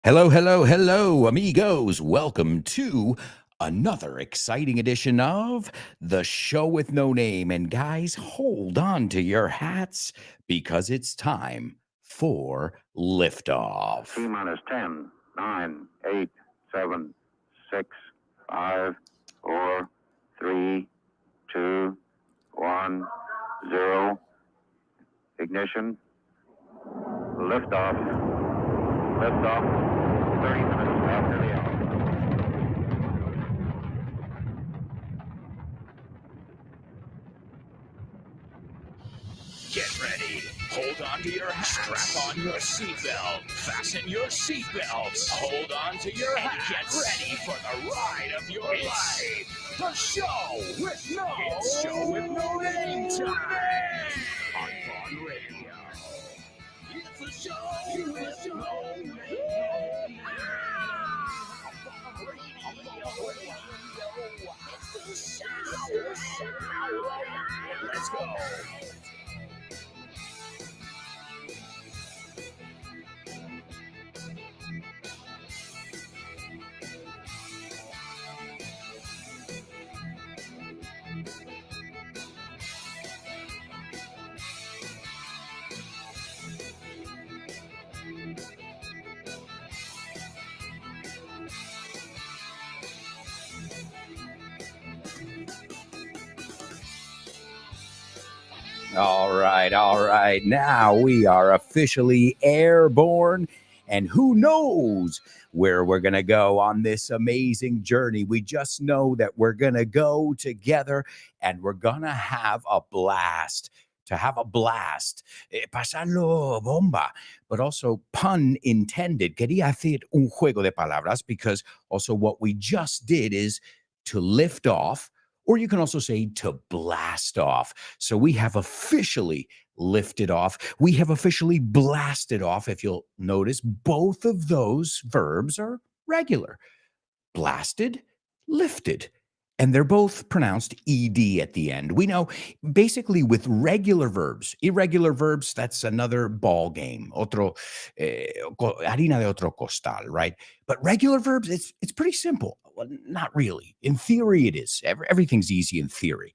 Hello, hello, hello, amigos. Welcome to another exciting edition of The Show with No Name. And guys, hold on to your hats because it's time for liftoff. T minus 10, 9, 8, 7, 6, 5, 4, 3, 2, 1, 0. Ignition. Liftoff. Liftoff. 30 minutes after the hour. Get ready. Hold on to your hats. Strap on your seatbelt. Fasten your seatbelts. Hold on to your hats. Get ready for the ride of your life. The show with no name time on Vaughn Radio. It's the show with no name. It's the show. Let's go. All right. Now we are officially airborne. And who knows where we're going to go on this amazing journey. We just know that we're going to go together and we're going to have a blast. To have a blast, pasarlo bomba, but also pun intended. Quería hacer un juego de palabras because also what we just did is to lift off, or you can also say to blast off. So we have officially lifted off. We have officially blasted off. If you'll notice, both of those verbs are regular. Blasted, lifted. And they're both pronounced ed at the end. We know basically with regular verbs, irregular verbs, that's another ball game, harina de otro costal, right? But regular verbs, it's pretty simple. Well, not really. In theory, it is. Everything's easy in theory.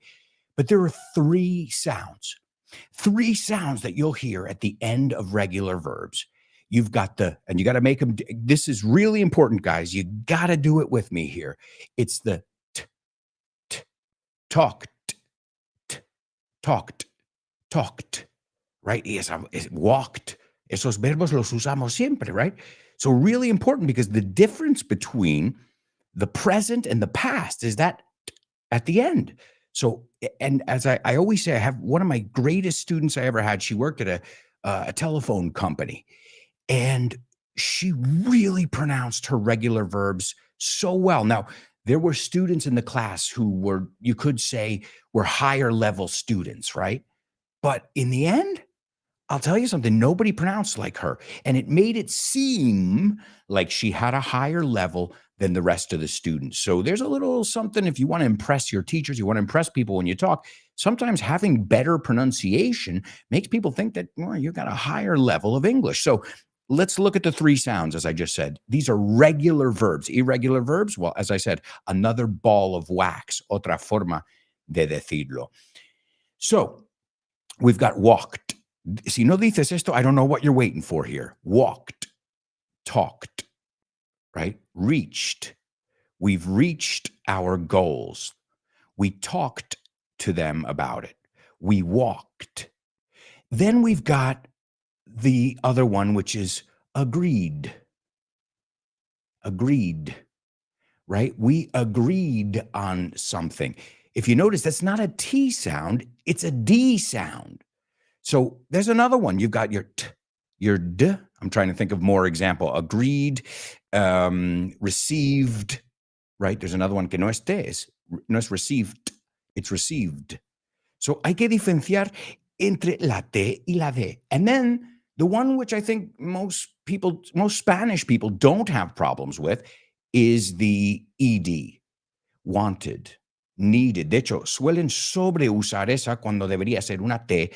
But there are three sounds that you'll hear at the end of regular verbs. You've got and you got to make them. This is really important, guys. You got to do it with me here. It's the talked, right? Yes, walked. Esos verbos los usamos siempre, right? So really important because the difference between the present and the past is that at the end. So, and as I always say, I have one of my greatest students I ever had. She worked at a telephone company, and she really pronounced her regular verbs so well. Now, there were students in the class who were, you could say, were higher level students, right? But in the end, I'll tell you something, nobody pronounced like her. And it made it seem like she had a higher level than the rest of the students. So there's a little something, if you want to impress your teachers, you want to impress people when you talk, sometimes having better pronunciation makes people think that, well, you got a higher level of English. So let's look at the three sounds, as I just said. These are regular verbs. Irregular verbs, well, as I said, another ball of wax, otra forma de decirlo. So we've got walked. Si no dices esto, I don't know what you're waiting for here. Walked, talked, right? Reached. We've reached our goals. We talked to them about it. We walked. Then we've got the other one, which is agreed. Agreed, right? We agreed on something. If you notice, that's not a T sound, it's a D sound. So there's another one. You've got your T, your D. I'm trying to think of more example. Agreed, received, right? There's another one que no es received, it's received. So hay que diferenciar entre la T y la D. And then the one which I think most Spanish people don't have problems with is the ED, wanted, needed. De hecho, suelen sobreusar esa cuando debería ser una T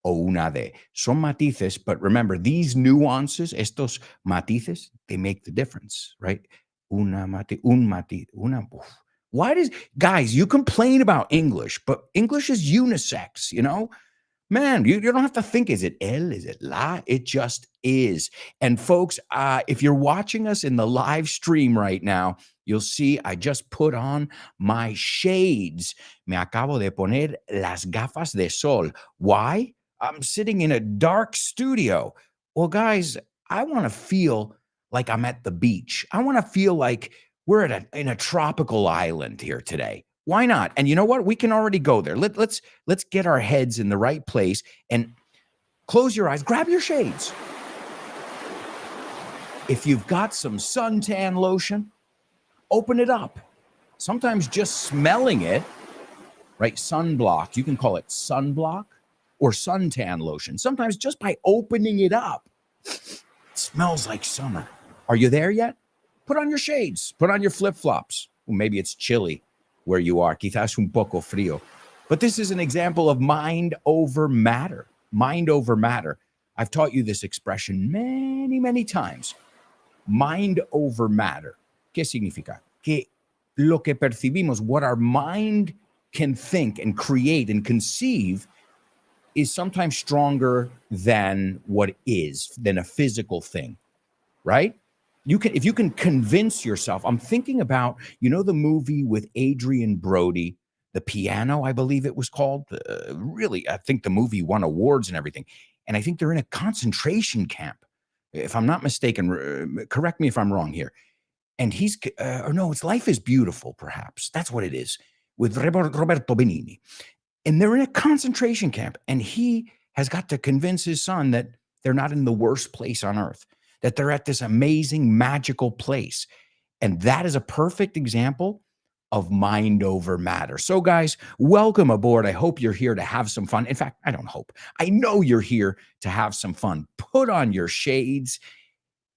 o una de. Son matices, but remember, these nuances, estos matices, they make the difference, right? Una matiz, un matiz, una. Oof. Why does, guys, you complain about English, but English is unisex, you know? Man, you don't have to think, is it el, is it la? It just is. And folks, if you're watching us in the live stream right now, you'll see I just put on my shades. Me acabo de poner las gafas de sol. Why? I'm sitting in a dark studio. Well, guys, I want to feel like I'm at the beach. I want to feel like we're in a tropical island here today. Why not? And you know what? We can already go there. Let's get our heads in the right place and close your eyes. Grab your shades. If you've got some suntan lotion, open it up. Sometimes just smelling it, right? Sunblock. You can call it sunblock or suntan lotion. Sometimes just by opening it up, it smells like summer. Are you there yet? Put on your shades. Put on your flip-flops. Well, maybe it's chilly where you are, quizás un poco frío. But this is an example of mind over matter. Mind over matter. I've taught you this expression many, many times. Mind over matter. ¿Qué significa? Que lo que percibimos, what our mind can think and create and conceive, is sometimes stronger than what is, than a physical thing, right? If you can convince yourself. I'm thinking about, the movie with Adrian Brody, The Piano, I believe it was called. Really, I think the movie won awards and everything. And I think they're in a concentration camp, if I'm not mistaken. Correct me if I'm wrong here. And he's, or no, it's Life is Beautiful, perhaps. That's what it is, with Roberto Benigni. And they're in a concentration camp. And he has got to convince his son that they're not in the worst place on earth, that they're at this amazing, magical place. And that is a perfect example of mind over matter. So, guys, welcome aboard. I hope you're here to have some fun. In fact, I don't hope. I know you're here to have some fun. Put on your shades.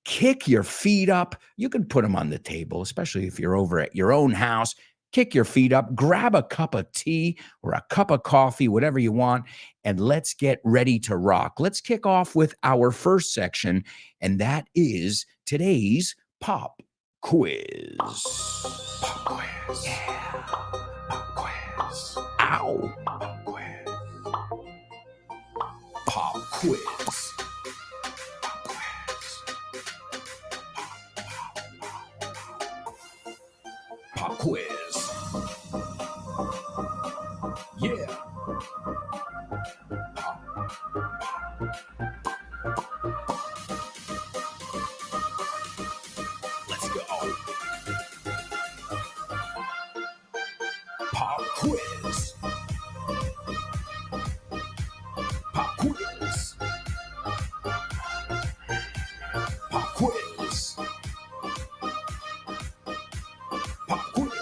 Kick your feet up. You can put them on the table, especially if you're over at your own house. Kick your feet up, grab a cup of tea or a cup of coffee, whatever you want, and let's get ready to rock. Let's kick off with our first section, and that is today's Pop Quiz. Pop Quiz. Yeah. Pop Quiz. Ow. Pop Quiz. Pop Quiz. Pop Quiz. Yeah. Let's go. Pop Quiz. Pop Quiz. Pop Quiz. Pop Quiz.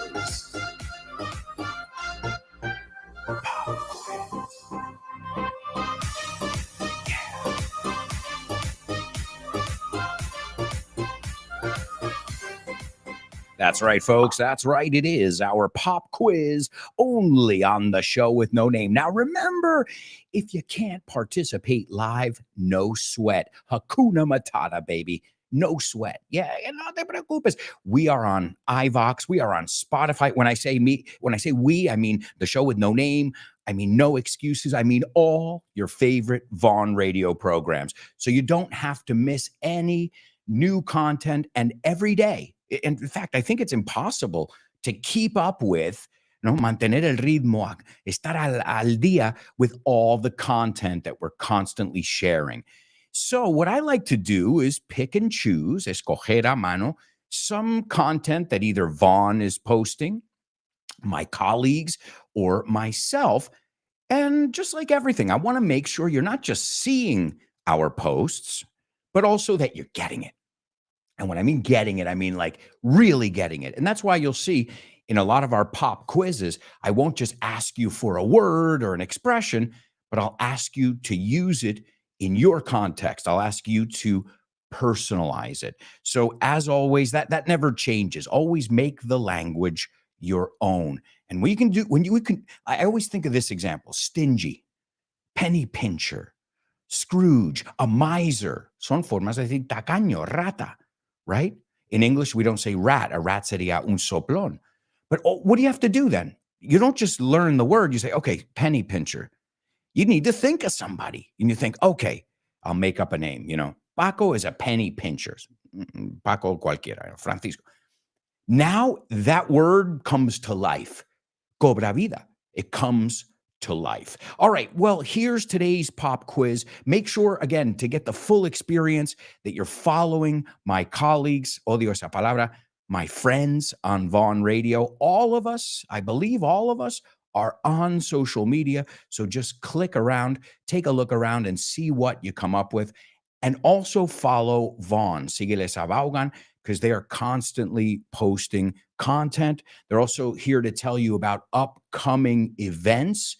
That's right, folks. That's right. It is our pop quiz only on the show with no name. Now, remember, if you can't participate live, no sweat. Hakuna Matata, baby. No sweat. Yeah, no te preocupes. We are on iVox. We are on Spotify. When I say we, I mean the show with no name. I mean no excuses. I mean all your favorite Vaughn radio programs. So you don't have to miss any new content, and every day. In fact, I think it's impossible to keep up with, mantener el ritmo, estar al día with all the content that we're constantly sharing. So what I like to do is pick and choose, escoger a mano, some content that either Vaughn is posting, my colleagues, or myself. And just like everything, I want to make sure you're not just seeing our posts, but also that you're getting it. And when I mean getting it, I mean like really getting it. And that's why you'll see in a lot of our pop quizzes, I won't just ask you for a word or an expression, but I'll ask you to use it in your context. I'll ask you to personalize it. So as always, that never changes. Always make the language your own. And I always think of this example: stingy, penny pincher, Scrooge, a miser. Son formas de decir tacaño, rata, right? In English, we don't say rat. A rat sería un soplón. But what do you have to do then? You don't just learn the word. You say, okay, penny pincher. You need to think of somebody. And you think, okay, I'll make up a name. Paco is a penny pincher. Paco cualquiera, Francisco. Now that word comes to life. Cobra vida. It comes to life. All right. Well, here's today's pop quiz. Make sure, again, to get the full experience that you're following my colleagues, odio esa palabra, my friends on Vaughn Radio. All of us, I believe all of us, are on social media. So just click around, take a look around and see what you come up with. And also follow Vaughn, Sígueles a Vaughan, because they are constantly posting content. They're also here to tell you about upcoming events,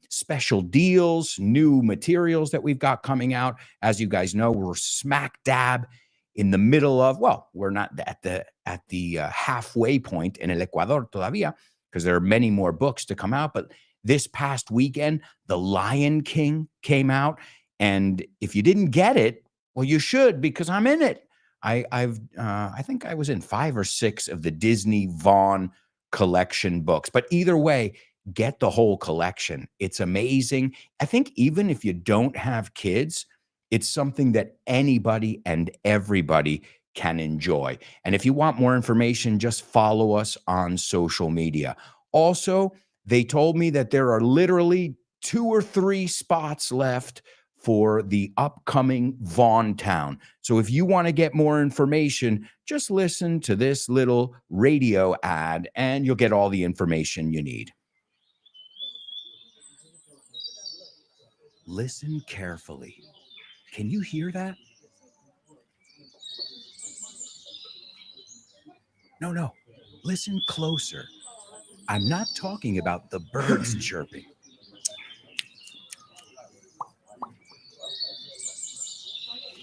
special deals, new materials that we've got coming out. As you guys know, we're smack dab in the middle of, well, we're not at the halfway point in El Ecuador todavía, because there are many more books to come out. But this past weekend, The Lion King came out. And if you didn't get it, well, you should, because I'm in it. I think I was in 5 or 6 of the Disney Vaughn collection books. But either way, get the whole collection. It's amazing. I think even if you don't have kids, it's something that anybody and everybody can enjoy. And if you want more information, just follow us on social media. Also, they told me that there are literally 2 or 3 spots left for the upcoming Vaughn Town. So if you want to get more information, just listen to this little radio ad and you'll get all the information you need. Listen carefully. Can you hear that? No. Listen closer. I'm not talking about the birds chirping.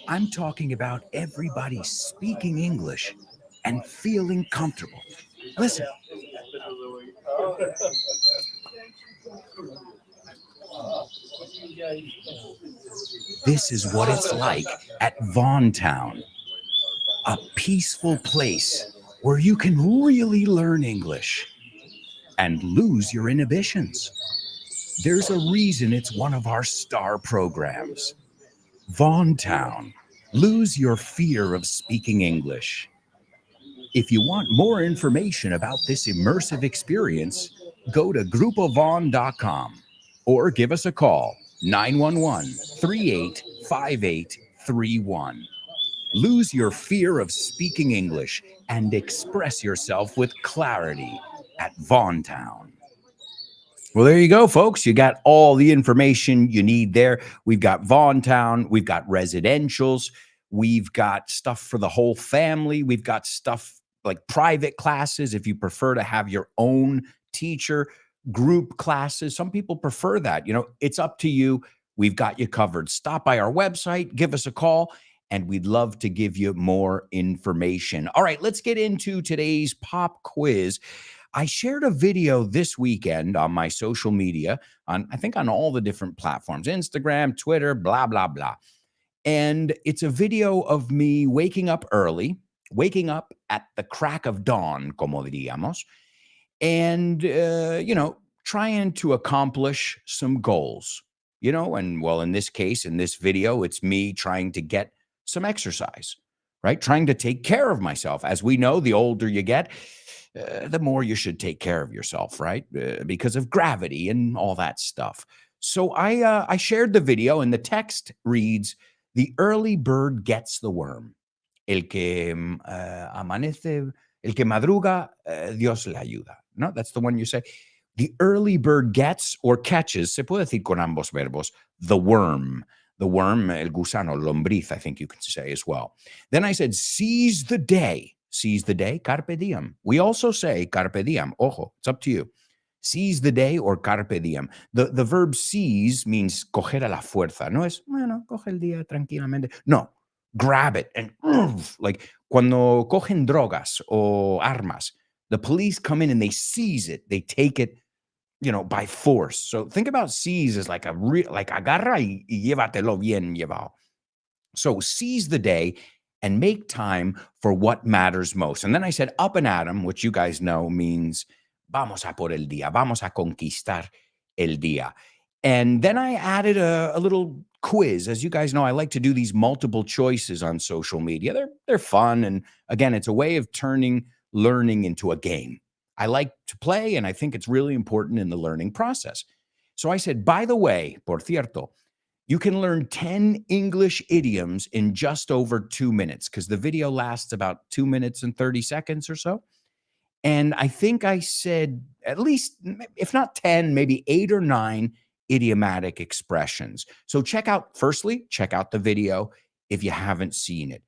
I'm talking about everybody speaking English and feeling comfortable. Listen. This is what it's like at Vaughn Town, a peaceful place where you can really learn English and lose your inhibitions. There's a reason it's one of our star programs. Vaughn Town, lose your fear of speaking English. If you want more information about this immersive experience, go to grupovaughn.com or give us a call, 911-385831. Lose your fear of speaking English and express yourself with clarity at Vaughn Town. Well, there you go, folks. You got all the information you need there. We've got Vaughn Town. We've got residentials. We've got stuff for the whole family. We've got stuff like private classes if you prefer to have your own teacher, group classes. Some people prefer that. It's up to you. We've got you covered. Stop by our website, give us a call, and we'd love to give you more information. All right, let's get into today's pop quiz. I shared a video this weekend on my social media, I think on all the different platforms, Instagram, Twitter, blah, blah, blah. And it's a video of me waking up early, waking up at the crack of dawn, como diríamos, and, trying to accomplish some goals, and well, in this case, in this video, it's me trying to get some exercise, right? Trying to take care of myself. As we know, the older you get, the more you should take care of yourself, right? Because of gravity and all that stuff. So I shared the video and the text reads, "The early bird gets the worm. El que amanece, el que madruga, Dios le ayuda." No, that's the one you say. The early bird gets or catches, se puede decir con ambos verbos, the worm. The worm, el gusano, lombriz, I think you can say as well. Then I said, seize the day. Seize the day, carpe diem. We also say carpe diem. Ojo, it's up to you. Seize the day or carpe diem. The verb seize means coger a la fuerza. No es, bueno, coge el día tranquilamente. No, grab it and like cuando cogen drogas o armas, the police come in and they seize it. They take it by force. So think about seize as like like agarra y llévatelo bien llevado. So seize the day and make time for what matters most. And then I said up and at 'em, which you guys know means vamos a por el día, vamos a conquistar el día. And then I added a little quiz. As you guys know, I like to do these multiple choices on social media. They're fun. And again, it's a way of turning learning into a game. I like to play, and I think it's really important in the learning process. So I said, by the way, por cierto, you can learn 10 English idioms in just over 2 minutes because the video lasts about 2 minutes and 30 seconds or so. And I think I said at least, if not 10, maybe 8 or 9 idiomatic expressions. So check out the video if you haven't seen it.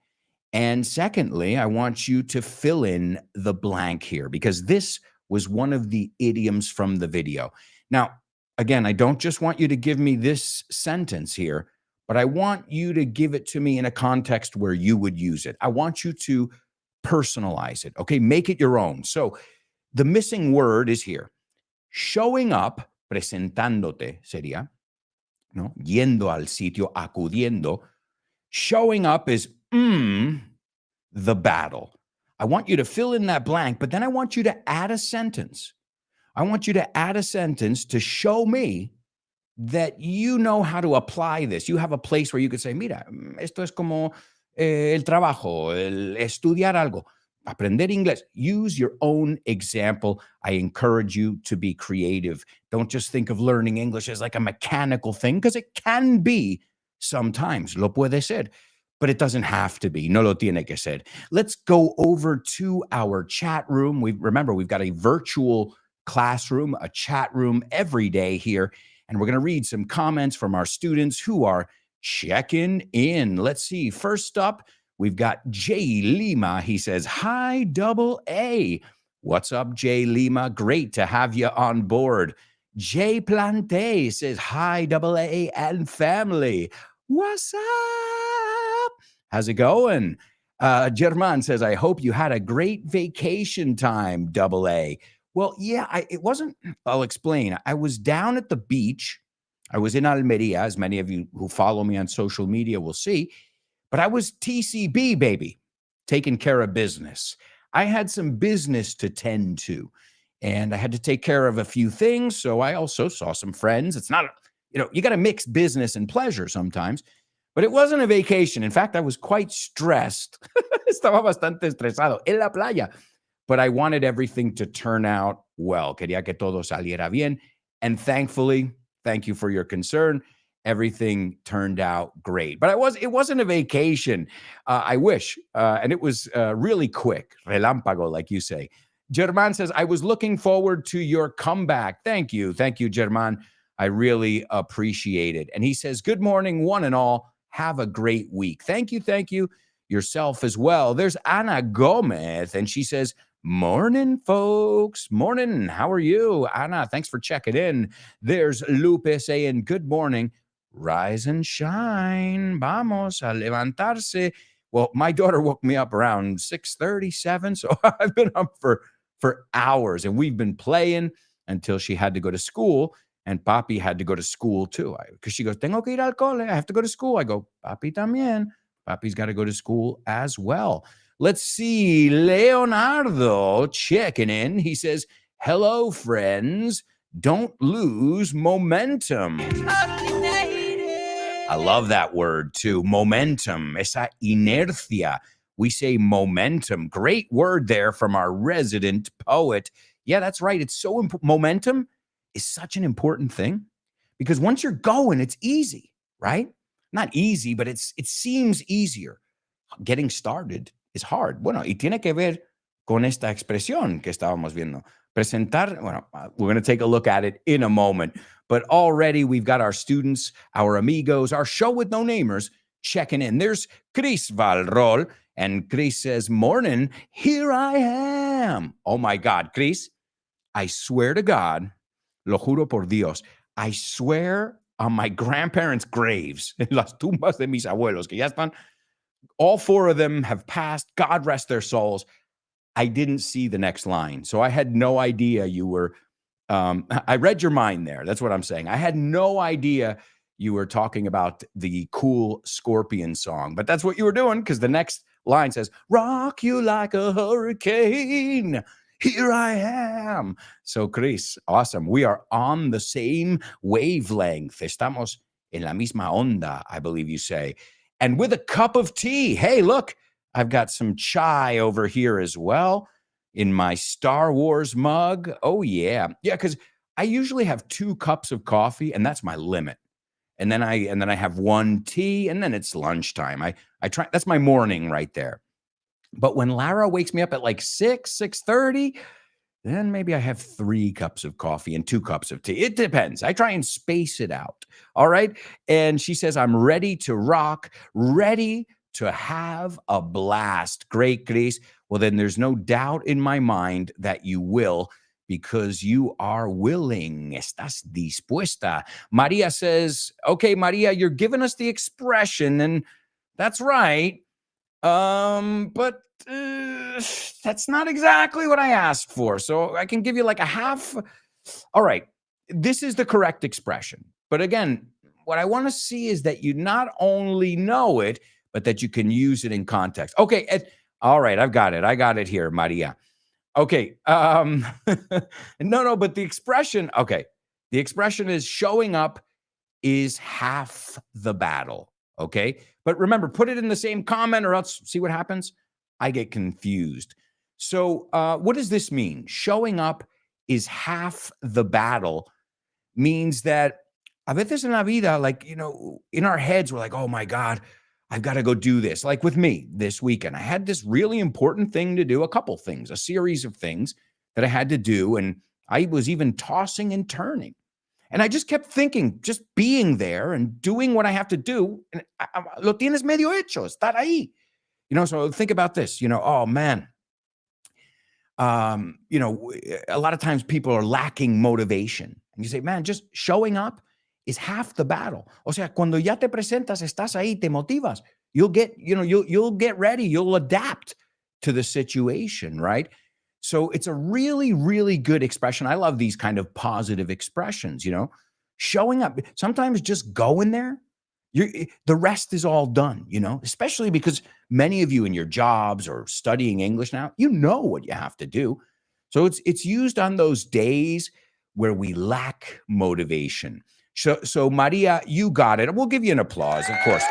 And secondly, I want you to fill in the blank here because this was one of the idioms from the video. Now, again, I don't just want you to give me this sentence here, but I want you to give it to me in a context where you would use it. I want you to personalize it, okay? Make it your own. So the missing word is here. Showing up, presentándote sería, ¿no? Yendo al sitio, acudiendo. Showing up is the battle. I want you to fill in that blank, but then I want you to add a sentence. I want you to add a sentence to show me that you know how to apply this. You have a place where you could say, mira, esto es como el trabajo, el estudiar algo, aprender inglés. Use your own example. I encourage you to be creative. Don't just think of learning English as like a mechanical thing, because it can be sometimes. Lo puede ser. But it doesn't have to be. No lo tiene que ser. Let's go over to our chat room. Remember, we've got a virtual classroom, a chat room every day here. And we're going to read some comments from our students who are checking in. Let's see. First up, we've got Jay Lima. He says, hi, double A. What's up, Jay Lima? Great to have you on board. Jay Plante says, hi, double A and family. What's up? How's it going? German says, I hope you had a great vacation time, double A. Well, yeah, it wasn't. I'll explain. I was down at the beach. I was in Almeria, as many of you who follow me on social media will see. But I was TCB, baby, taking care of business. I had some business to tend to, and I had to take care of a few things. So I also saw some friends. It's not, you got to mix business and pleasure sometimes. But it wasn't a vacation. In fact, I was quite stressed. Estaba bastante estresado en la playa. But I wanted everything to turn out well. Quería que todo saliera bien. And thankfully, thank you for your concern, everything turned out great. But it wasn't a vacation. I wish. And it was really quick. Relámpago, like you say. German says, I was looking forward to your comeback. Thank you. Thank you, German. I really appreciate it. And he says, good morning, one and all. Have a great week. Thank you. Thank you. Yourself as well. There's Ana Gomez, and she says, morning, folks. Morning. How are you? Ana, thanks for checking in. There's Lupe saying, good morning. Rise and shine. Vamos a levantarse. Well, my daughter woke me up around 6:37, so I've been up for hours, and we've been playing until she had to go to school. And Papi had to go to school too. Because she goes, tengo que ir al cole. I have to go to school. I go, Papi también. Papi's got to go to school as well. Let's see. Leonardo checking in. He says, hello, friends. Don't lose momentum. I love that word too. Momentum. Esa inercia. We say momentum. Great word there from our resident poet. Yeah, that's right. It's so important. Momentum is such an important thing because once you're going, it's easy, right? Not easy, but it seems easier. Getting started is hard. Bueno, y tiene que ver con esta expresión que estábamos viendo. Presentar, bueno, we're going to take a look at it in a moment, but already we've got our students, our amigos, our show with no namers checking in. There's Chris Valrol, and Chris says, morning, here I am. Oh my God, Chris, I swear to God, lo juro por Dios, I swear on my grandparents' graves, en las tumbas de mis abuelos, que ya están, all 4 of them have passed, God rest their souls. I didn't see the next line. So I had no idea you were I read your mind there. That's what I'm saying. I had no idea you were talking about the cool Scorpion song, but that's what you were doing because the next line says, rock you like a hurricane. Here I am. So, Chris, awesome. We are on the same wavelength. Estamos en la misma onda, I believe you say. And with a cup of tea. Hey, look, I've got some chai over here as well in my Star Wars mug. Oh, yeah. Yeah, because I usually have 2 cups of coffee, and that's my limit. And then I have 1 tea, and then it's lunchtime. I try, that's my morning right there. But when Lara wakes me up at like 6:30, then maybe I have 3 cups of coffee and 2 cups of tea. It depends. I try and space it out. All right. And she says, I'm ready to rock, ready to have a blast. Great, Chris. Well, then there's no doubt in my mind that you will, because you are willing. Estás dispuesta. Maria says, okay, Maria, you're giving us the expression, and that's right. But that's not exactly what I asked for. So I can give you like a half. All right. This is the correct expression. But again, what I want to see is that you not only know it, but that you can use it in context. Okay. All right. I've got it. I got it here, Maria. Okay. No, but the expression, okay. The expression is showing up is half the battle. Okay. But remember, put it in the same comment or else see what happens. I get confused. So what does this mean? Showing up is half the battle means that a veces en la vida, like, you know, in our heads, we're like, oh my God, I've got to go do this. Like with me this weekend, I had this really important thing to do, a couple things, a series of things that I had to do. And I was even tossing and turning. And I just kept thinking, just being there and doing what I have to do. And lo tienes medio hecho, estar ahí. You know, so think about this, you know, oh man. You know, a lot of times people are lacking motivation. And you say, man, just showing up is half the battle. O sea, cuando ya te presentas, estás ahí, te motivas. You'll get, you know, you'll get ready. You'll adapt to the situation, right? So it's a really, really good expression. I love these kind of positive expressions, you know, showing up. Sometimes just going there, the rest is all done, you know, especially because many of you in your jobs or studying English now, you know what you have to do. So it's used on those days where we lack motivation. So Maria, you got it. We'll give you an applause, of course.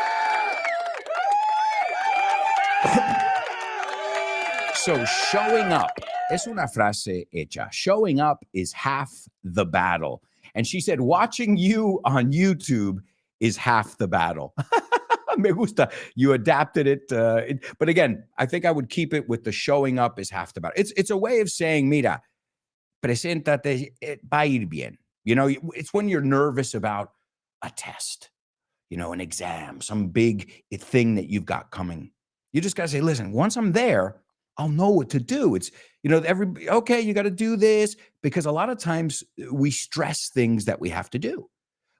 So showing up es una frase hecha. Showing up is half the battle. And she said, watching you on YouTube is half the battle. Me gusta. You adapted it. But again, I think I would keep it with the showing up is half the battle. It's a way of saying, mira, preséntate, va a ir bien. You know, it's when you're nervous about a test, you know, an exam, some big thing that you've got coming. You just got to say, listen, once I'm there, I'll know what to do. It's, you know, okay, you got to do this, because a lot of times we stress things that we have to do.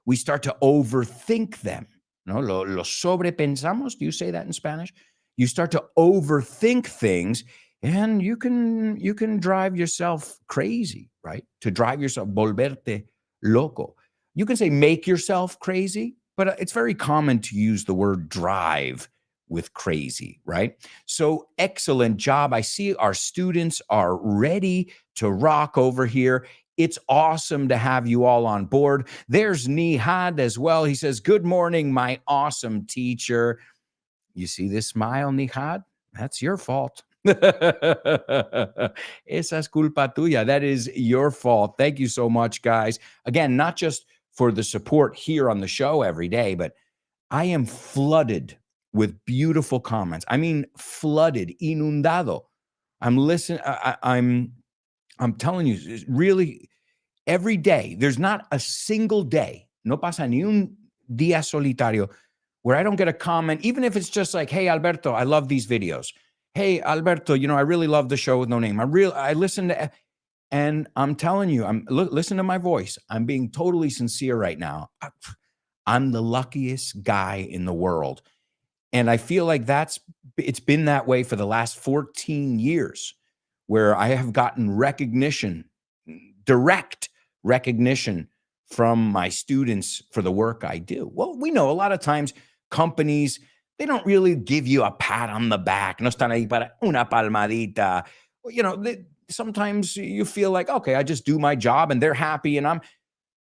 We start to overthink them. No, lo sobrepensamos. Do you say that in Spanish? You start to overthink things, and you can drive yourself crazy, right? To drive yourself, volverte loco. You can say make yourself crazy, but it's very common to use the word drive with crazy, right? So excellent job. I see our students are ready to rock over here. It's awesome to have you all on board. There's Nihad as well. He says, good morning, my awesome teacher. You see this smile, Nihad? That's your fault. Esa es culpa tuya. That is your fault. Thank you so much, guys. Again, not just for the support here on the show every day, but I am flooded with beautiful comments. I mean, flooded, inundado. I'm listening. I'm telling you, really, every day, there's not a single day, no pasa ni un día solitario, where I don't get a comment, even if it's just like, hey, Alberto, I love these videos. Hey, Alberto, you know, I really love the show with no name. I listen to, and I'm telling you, listen to my voice. I'm being totally sincere right now. I'm the luckiest guy in the world. And I feel like it's been that way for the last 14 years, where I have gotten recognition, direct recognition from my students for the work I do? Well, we know a lot of times companies, they don't really give you a pat on the back. No están ahí para una palmadita. Sometimes you feel like, okay, I just do my job and they're happy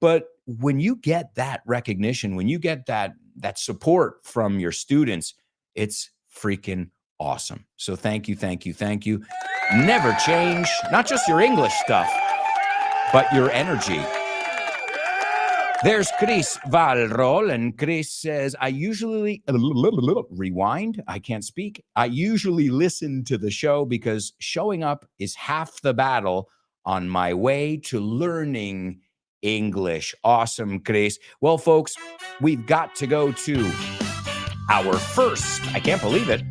but when you get that recognition, when you get that support from your students, it's freaking awesome. So thank you, thank you, thank you. Never change, not just your English stuff, but your energy. There's Chris Valrol, and Chris says, I usually rewind. I can't speak. I usually listen to the show because showing up is half the battle on my way to learning English. Awesome, Chris. Well, folks, we've got to go to our first, I can't believe it,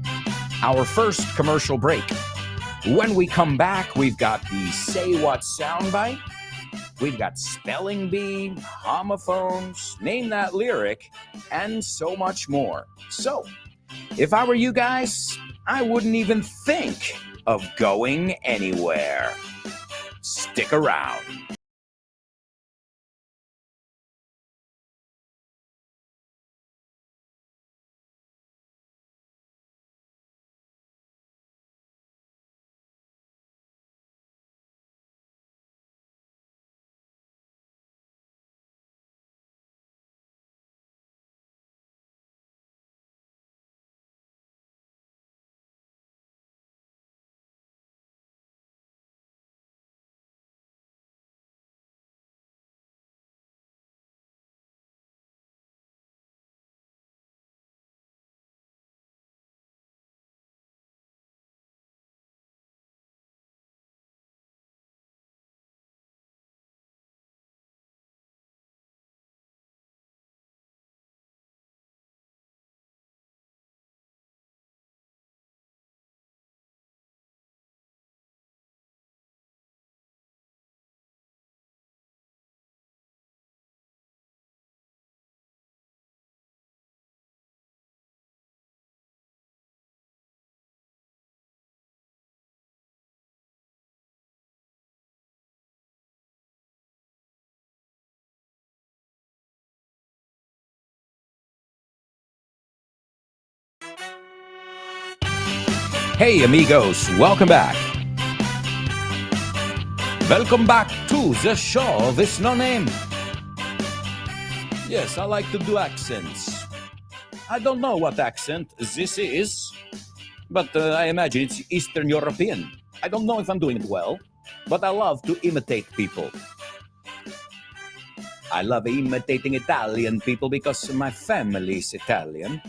our first commercial break. When we come back, we've got the Say What soundbite. We've got spelling bee, homophones, name that lyric, and so much more. So, if I were you guys, I wouldn't even think of going anywhere. Stick around. Hey, amigos, welcome back. Welcome back to the show with no name. Yes, I like to do accents. I don't know what accent this is, but I imagine it's Eastern European. I don't know if I'm doing it well, but I love to imitate people. I love imitating Italian people because my family is Italian.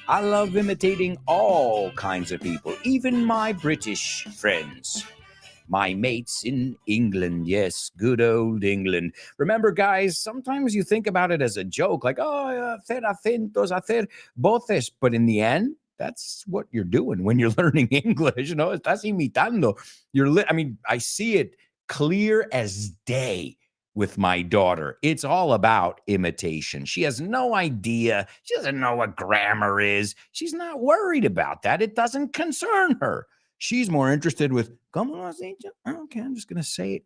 I love imitating all kinds of people, even my British friends. My mates in England, yes, good old England. Remember, guys, sometimes you think about it as a joke, like, oh, hacer acentos, hacer voces. But in the end, that's what you're doing when you're learning English. Estás imitando. I see it clear as day with my daughter. It's all about imitation. She has no idea. She doesn't know what grammar is. She's not worried about that. It doesn't concern her. She's more interested with, ¿Cómo lo has dicho? Okay, I'm just going to say it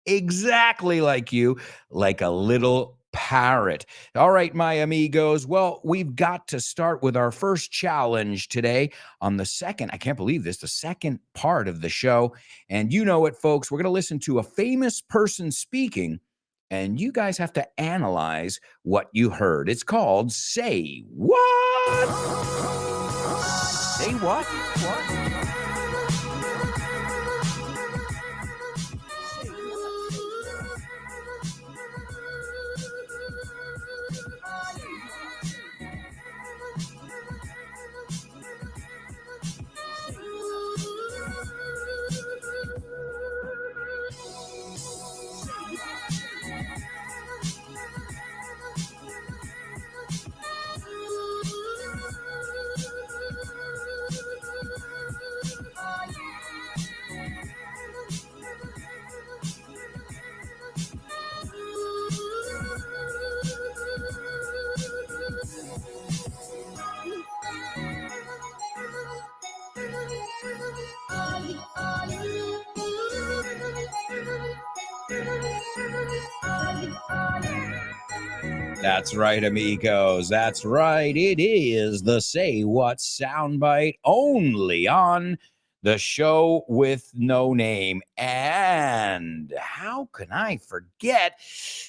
exactly like you, like a little parrot. All right, my amigos. Well, we've got to start with our first challenge today on the second, I can't believe this, the second part of the show. And you know it, folks. We're going to listen to a famous person speaking, and you guys have to analyze what you heard. It's called Say What? Say what? What? That's right, amigos. That's right. It is the Say What soundbite only on the show with no name. And how can I forget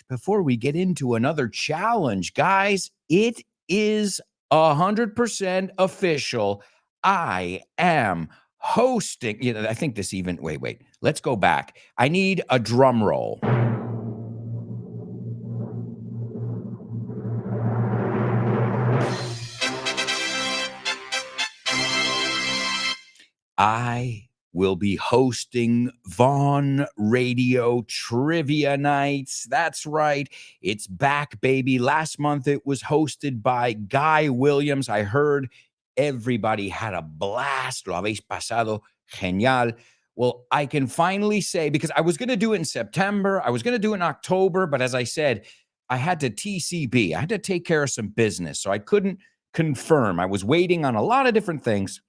before we get into another challenge, guys? It is 100% official. I am hosting. I think this even. Wait. Let's go back. I need a drum roll. I will be hosting Vaughn Radio Trivia Nights. That's right. It's back, baby. Last month it was hosted by Guy Williams. I heard everybody had a blast. Lo habéis pasado genial. Well, I can finally say, because I was going to do it in September, I was going to do it in October, but as I said, I had to TCB. I had to take care of some business, so I couldn't confirm. I was waiting on a lot of different things.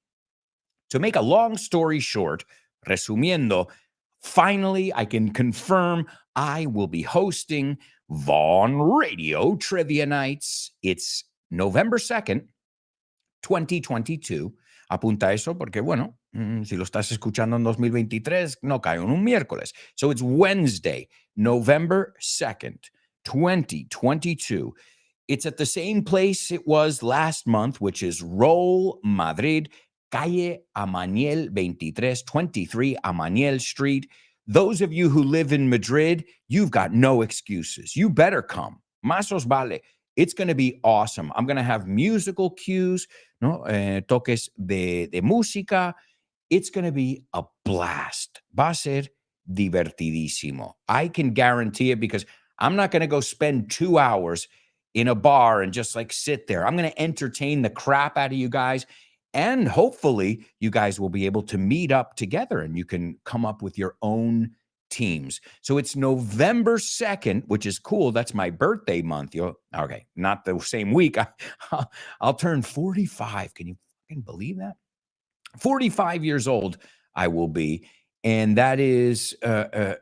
To make a long story short, resumiendo, finally I can confirm I will be hosting Vaughn Radio Trivia Nights. It's November 2nd, 2022. Apunta eso porque, bueno, si lo estás escuchando en 2023, no cae en un miércoles. So it's Wednesday, November 2nd, 2022. It's at the same place it was last month, which is Roll Madrid, Calle Amaniel 23 Amaniel Street. Those of you who live in Madrid, you've got no excuses. You better come. Más os vale. It's going to be awesome. I'm going to have musical cues, toques de música. It's going to be a blast. Va a ser divertidísimo. I can guarantee it because I'm not going to go spend 2 hours in a bar and just like sit there. I'm going to entertain the crap out of you guys. And hopefully you guys will be able to meet up together and you can come up with your own teams. So it's November 2nd, which is cool. That's my birthday month. Okay, not the same week. I'll turn 45. Can you fucking believe that? 45 years old I will be. And that is, I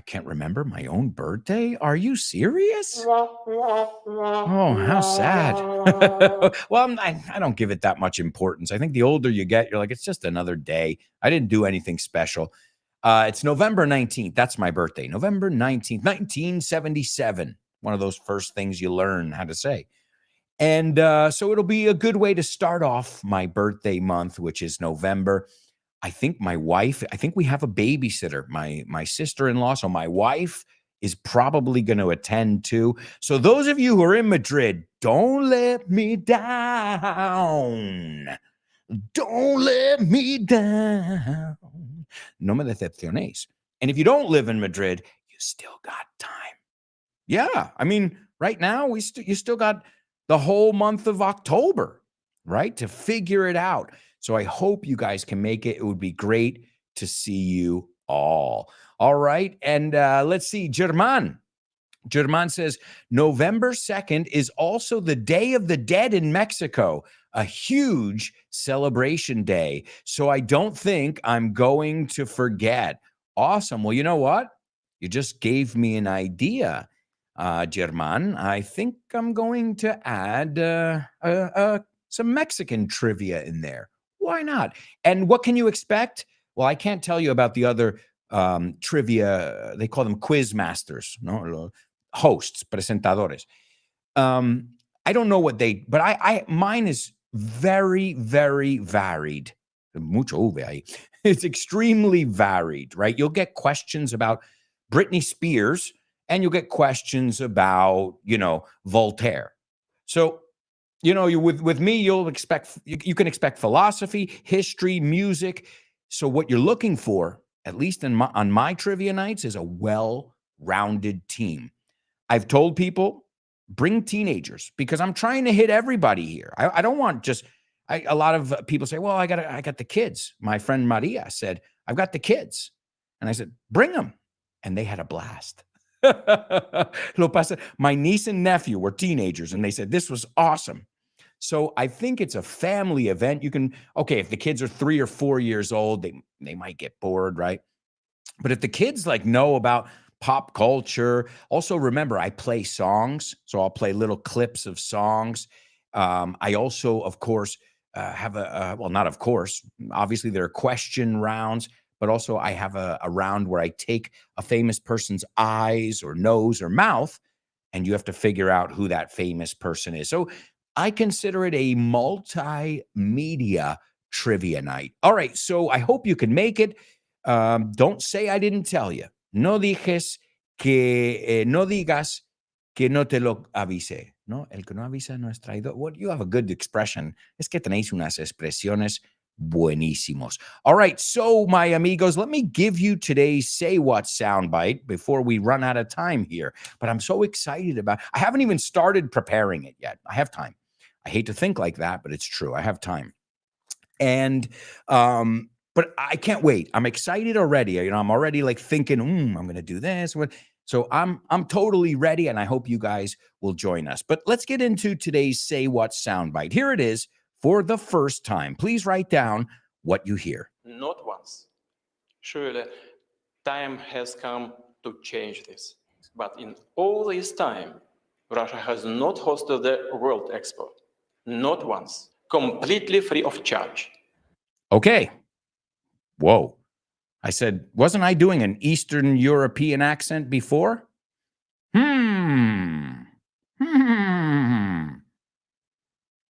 can't remember my own birthday. Are you serious? Oh, how sad. Well, I don't give it that much importance. I think the older you get, you're like, it's just another day. I didn't do anything special. It's November 19th. That's my birthday. November 19th, 1977. One of those first things you learn how to say. And so it'll be a good way to start off my birthday month, which is November. I think we have a babysitter, my sister-in-law. So my wife is probably going to attend too. So those of you who are in Madrid, don't let me down. Don't let me down. No me decepcionéis. And if you don't live in Madrid, you still got time. Yeah. I mean, right now, you still got the whole month of October, right, to figure it out. So I hope you guys can make it. It would be great to see you all. All right. And let's see. German says, November 2nd is also the Day of the Dead in Mexico, a huge celebration day. So I don't think I'm going to forget. Awesome. Well, you know what? You just gave me an idea, German. I think I'm going to add some Mexican trivia in there. Why not? And what can you expect? Well, I can't tell you about the other trivia. They call them quiz masters, hosts, presentadores. I don't know what but mine is very, very varied. Mucho V ahí. It's extremely varied, right? You'll get questions about Britney Spears and you'll get questions about, Voltaire. So, with me, you can expect philosophy, history, music. So what you're looking for, at least on my trivia nights, is a well-rounded team. I've told people, bring teenagers because I'm trying to hit everybody here. I don't want just, a lot of people say, well, I got the kids. My friend Maria said, I've got the kids. And I said, bring them. And they had a blast. My niece and nephew were teenagers and they said, this was awesome. So I think it's a family event. You can, if the kids are 3 or 4 years old, they might get bored, right? But if the kids know about pop culture. Also, remember, I play songs, so I'll play little clips of songs. I also, of course, have well, not of course, obviously there are question rounds, but also I have a round where I take a famous person's eyes or nose or mouth, and you have to figure out who that famous person is. So I consider it a multimedia trivia night. All right, so I hope you can make it. Don't say I didn't tell you. No digas que no te lo avisé, ¿no? El que no avisa no es traidor. What, you have a good expression. Es que tenéis unas expresiones buenísimos. All right, so my amigos, let me give you today's Say What soundbite before we run out of time here. But I'm so excited about I haven't even started preparing it yet. I have time. I hate to think like that, but it's true. I have time. And but I can't wait. I'm excited already. You know, I'm already like thinking, I'm going to do this. So I'm totally ready, and I hope you guys will join us. But let's get into today's Say What soundbite. Here it is for the first time. Please write down what you hear. Not once. Surely, time has come to change this. But in all this time, Russia has not hosted the World Expo. Not once. Completely free of charge. Okay. Whoa. I said, wasn't I doing an Eastern European accent before?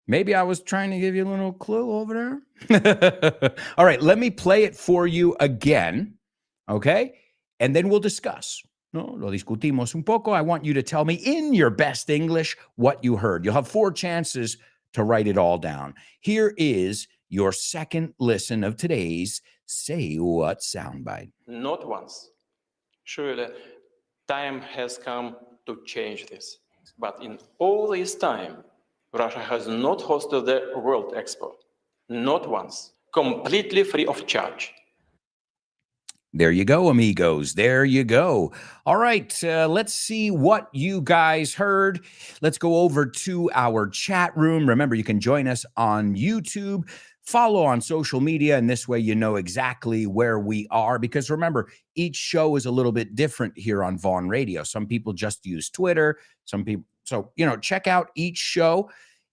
Maybe I was trying to give you a little clue over there. All right, let me play it for you again, okay? And then we'll discuss. No, lo discutimos un poco. I want you to tell me in your best English what you heard. You'll have 4 chances to write it all down. Here is your second listen of today's Say What soundbite. Not once. Surely, time has come to change this. But in all this time, Russia has not hosted the World Expo. Not once. Completely free of charge. There you go, amigos. There you go. All right, let's see what you guys heard. Let's go over to our chat room. Remember, you can join us on YouTube. Follow on social media, and this way you know exactly where we are. Because remember, each show is a little bit different here on Vaughn Radio. Some people just use Twitter. Some people, so check out each show,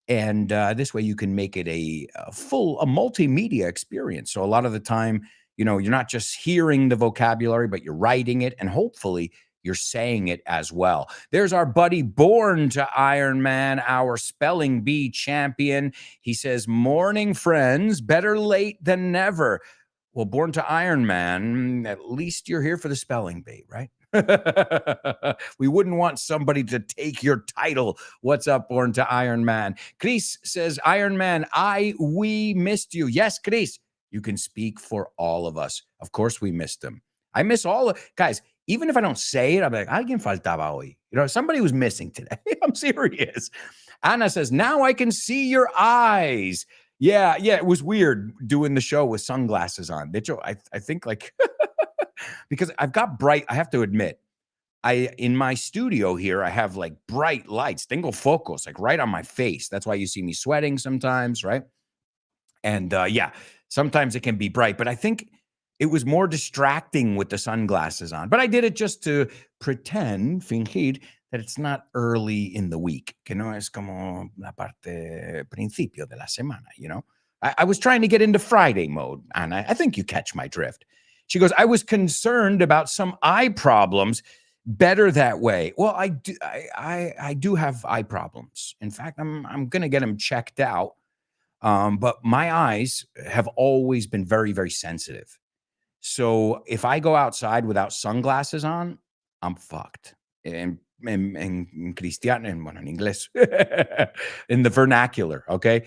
and this way you can make it a multimedia experience. So a lot of the time, you're not just hearing the vocabulary, but you're writing it, and hopefully you're saying it as well. There's our buddy Born to Iron Man, our spelling bee champion. He says, morning, friends, better late than never. Well, Born to Iron Man, at least you're here for the spelling bee, right? We wouldn't want somebody to take your title. What's up, Born to Iron Man? Chris says, Iron Man, we missed you. Yes, Chris, you can speak for all of us. Of course, we missed him. I miss all of guys. Even if I don't say it, I'm like, alguien faltaba hoy. Somebody was missing today. I'm serious. Anna says, now I can see your eyes. Yeah, it was weird doing the show with sunglasses on. I think like, because I've got bright, I have to admit, in my studio here, I have like bright lights, tengo focos, like right on my face. That's why you see me sweating sometimes, right? And sometimes it can be bright, but I think it was more distracting with the sunglasses on. But I did it just to fingir, that it's not early in the week. Que no es como la parte principio de la semana, I was trying to get into Friday mode, and I think you catch my drift. She goes, I was concerned about some eye problems. Better that way. Well, I do have eye problems. In fact, I'm going to get them checked out. But my eyes have always been very, very sensitive. So if I go outside without sunglasses on, I'm fucked. En cristiano, en inglés, in the vernacular, okay?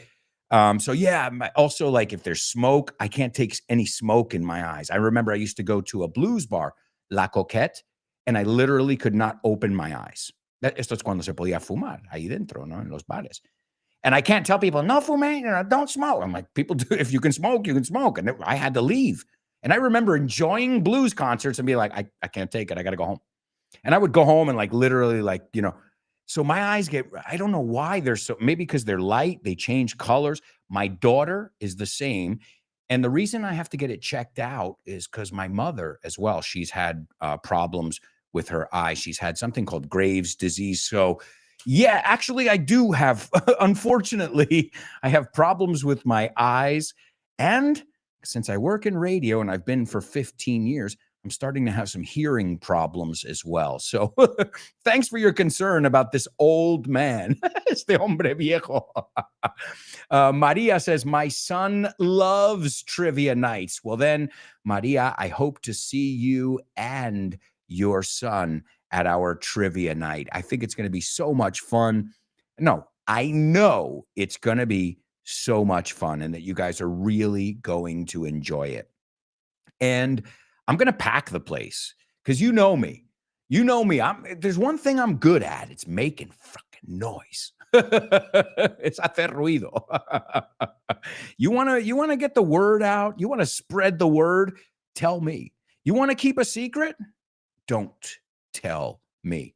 So yeah, also like if there's smoke, I can't take any smoke in my eyes. I remember I used to go to a blues bar, La Coquette, and I literally could not open my eyes. Esto es cuando se podía fumar, ahí dentro, ¿no? En los bares. And I can't tell people, no fume, don't smoke. I'm like, people do, if you can smoke, you can smoke. And I had to leave. And I remember enjoying blues concerts and be like, I can't take it. I got to go home. And I would go home and like literally like, so my eyes I don't know why they're so, maybe because they're light, they change colors. My daughter is the same. And the reason I have to get it checked out is because my mother as well, she's had problems with her eye. She's had something called Graves' disease. So, yeah, actually, I do have, unfortunately, I have problems with my eyes. And since I work in radio and I've been for 15 years, I'm starting to have some hearing problems as well. So thanks for your concern about this old man, este hombre viejo. Maria says, my son loves trivia nights. Well, then, Maria, I hope to see you and your son at our trivia night. I think it's going to be so much fun. No, I know it's going to be so much fun and that you guys are really going to enjoy it. And I'm going to pack the place because you know me. You know me. There's one thing I'm good at. It's making fucking noise. It's hacer ruido. You want to get the word out? You want to spread the word? Tell me. You want to keep a secret? Don't tell me.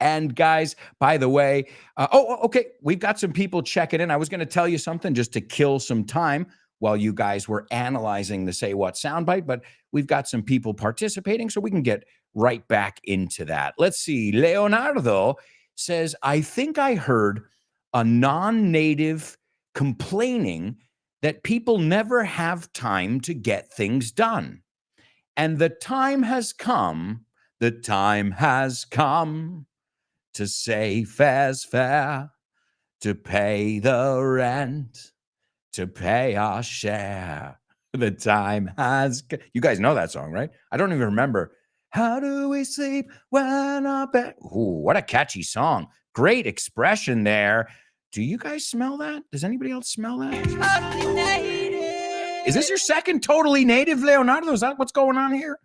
And guys, by the way, okay, we've got some people checking in. I was going to tell you something just to kill some time while you guys were analyzing the Say What soundbite, but we've got some people participating, so we can get right back into that. Let's see. Leonardo says, I think I heard a non-native complaining that people never have time to get things done. And the time has come to say fair's fair, to pay the rent, to pay our share. The time has you guys know that song, right? I don't even remember. How do we sleep when our bed? Ooh, what a catchy song. Great expression there. Do you guys smell that? Does anybody else smell that? Totally native. Is this your second totally native, Leonardo? Is that what's going on here?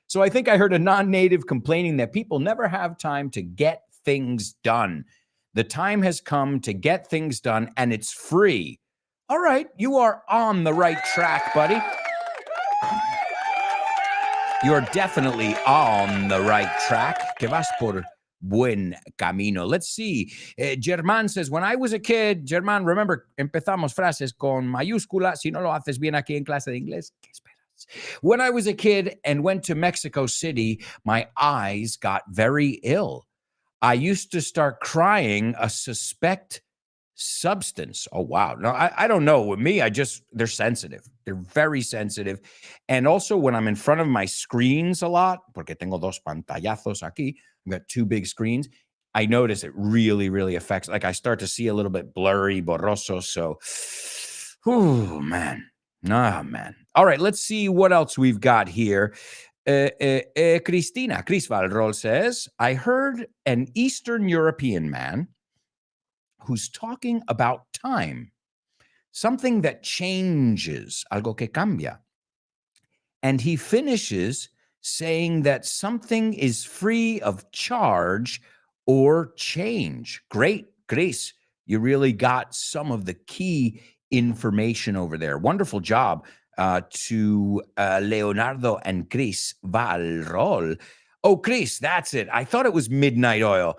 So I think I heard a non-native complaining that people never have time to get things done. The time has come to get things done, and it's free. All right, you are on the right track, buddy. You're definitely on the right track. Que vas por buen camino. Let's see. Germán says, when I was a kid, Germán, remember, empezamos frases con mayúscula. Si no lo haces bien aquí en clase de inglés, ¿qué esperas? When I was a kid and went to Mexico City, my eyes got very ill. I used to start crying a suspect substance. Oh, wow. No, I don't know. With me, they're sensitive. They're very sensitive. And also when I'm in front of my screens a lot, porque tengo dos pantallazos aquí, I've got two big screens, I notice it really, really affects. Like I start to see a little bit blurry, borroso. So, oh, man. Oh, man. All right, let's see what else we've got here. Cristina, Chris Valrol says, I heard an Eastern European man who's talking about time, something that changes, algo que cambia. And he finishes saying that something is free of charge or change. Great, Chris. You really got some of the key information over there. Wonderful job to Leonardo and Chris Valrol. Oh, Chris, that's it. I thought it was Midnight Oil.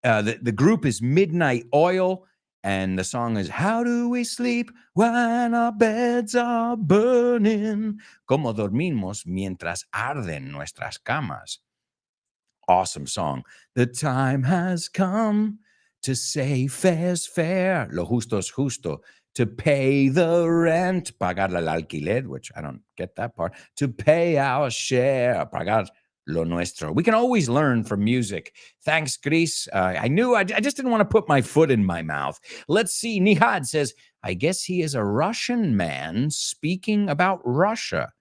The group is Midnight Oil, and the song is How Do We Sleep When Our Beds Are Burning? Como dormimos mientras arden nuestras camas. Awesome song. The time has come to say fair's fair, lo justo es justo, to pay the rent, pagar el alquiler, which I don't get that part, to pay our share, pagar lo nuestro. We can always learn from music. Thanks, Chris. I just didn't want to put my foot in my mouth. Let's see. Nihad says, I guess he is a Russian man speaking about Russia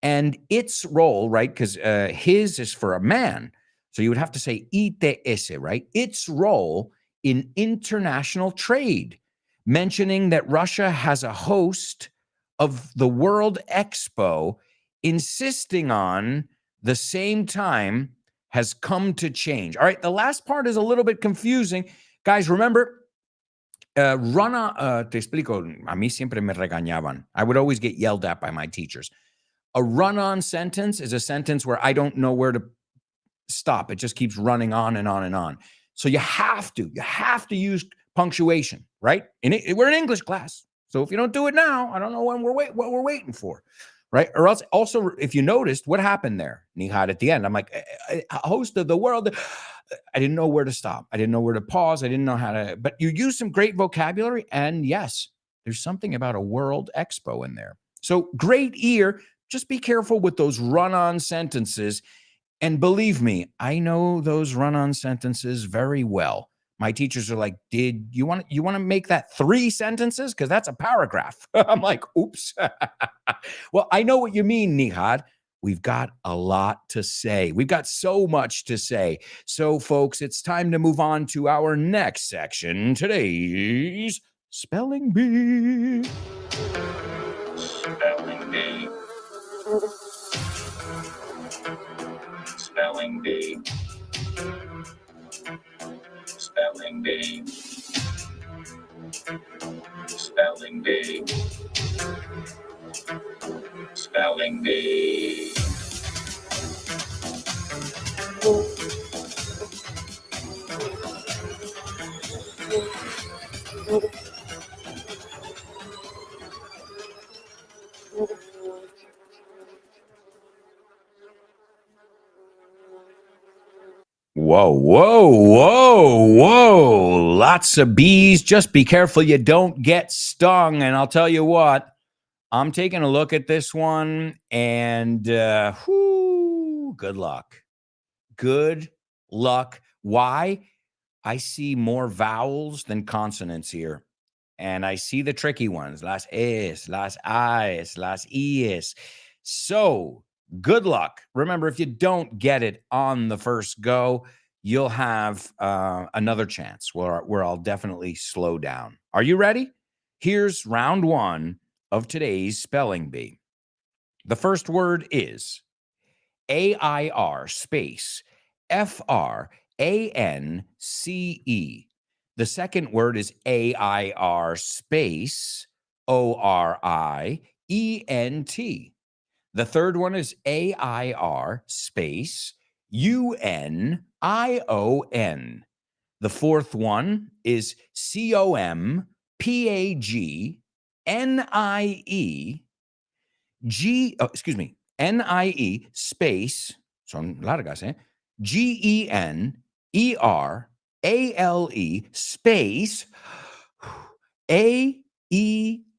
and its role, right? Because his is for a man. So you would have to say ITS, right? Its role in international trade, mentioning that Russia has a host of the World Expo, insisting on the same time has come to change. All right, the last part is a little bit confusing. Guys, remember, te explico, a mí siempre me regañaban. I would always get yelled at by my teachers. A run-on sentence is a sentence where I don't know where to stop. It just keeps running on and on and on. So you have to use punctuation, right? We're in English class. So if you don't do it now, I don't know what we're waiting for. right? Or else, also, if you noticed, what happened there, Nihad, at the end? I'm like, host of the world. I didn't know where to stop. I didn't know where to pause. I didn't know how to, but you use some great vocabulary. And yes, there's something about a World Expo in there. So great ear. Just be careful with those run-on sentences. And believe me, I know those run-on sentences very well. My teachers are like, "Did you want to make that 3 sentences? Because that's a paragraph." I'm like, "Oops." Well, I know what you mean, Nihad. We've got a lot to say. We've got so much to say. So, folks, it's time to move on to our next section. Today's Spelling Bee. Spelling Bee. Spelling Bee. Spelling Bee. Spelling Bee. Spelling Bee. Whoa, whoa, whoa, whoa. Lots of bees. Just be careful you don't get stung. And I'll tell you what, I'm taking a look at this one and good luck. Good luck. Why? I see more vowels than consonants here. And I see the tricky ones. Las es, las is, las ies. So good luck. Remember, if you don't get it on the first go, you'll have another chance where I'll definitely slow down. Are you ready? Here's round 1 of today's Spelling Bee. The first word is AIR space FRANCE. The second word is AIR space ORIENT. The third one is AIR space UNION. The fourth one is NIE space, son largas, GENERALE space AEROPOSTALE.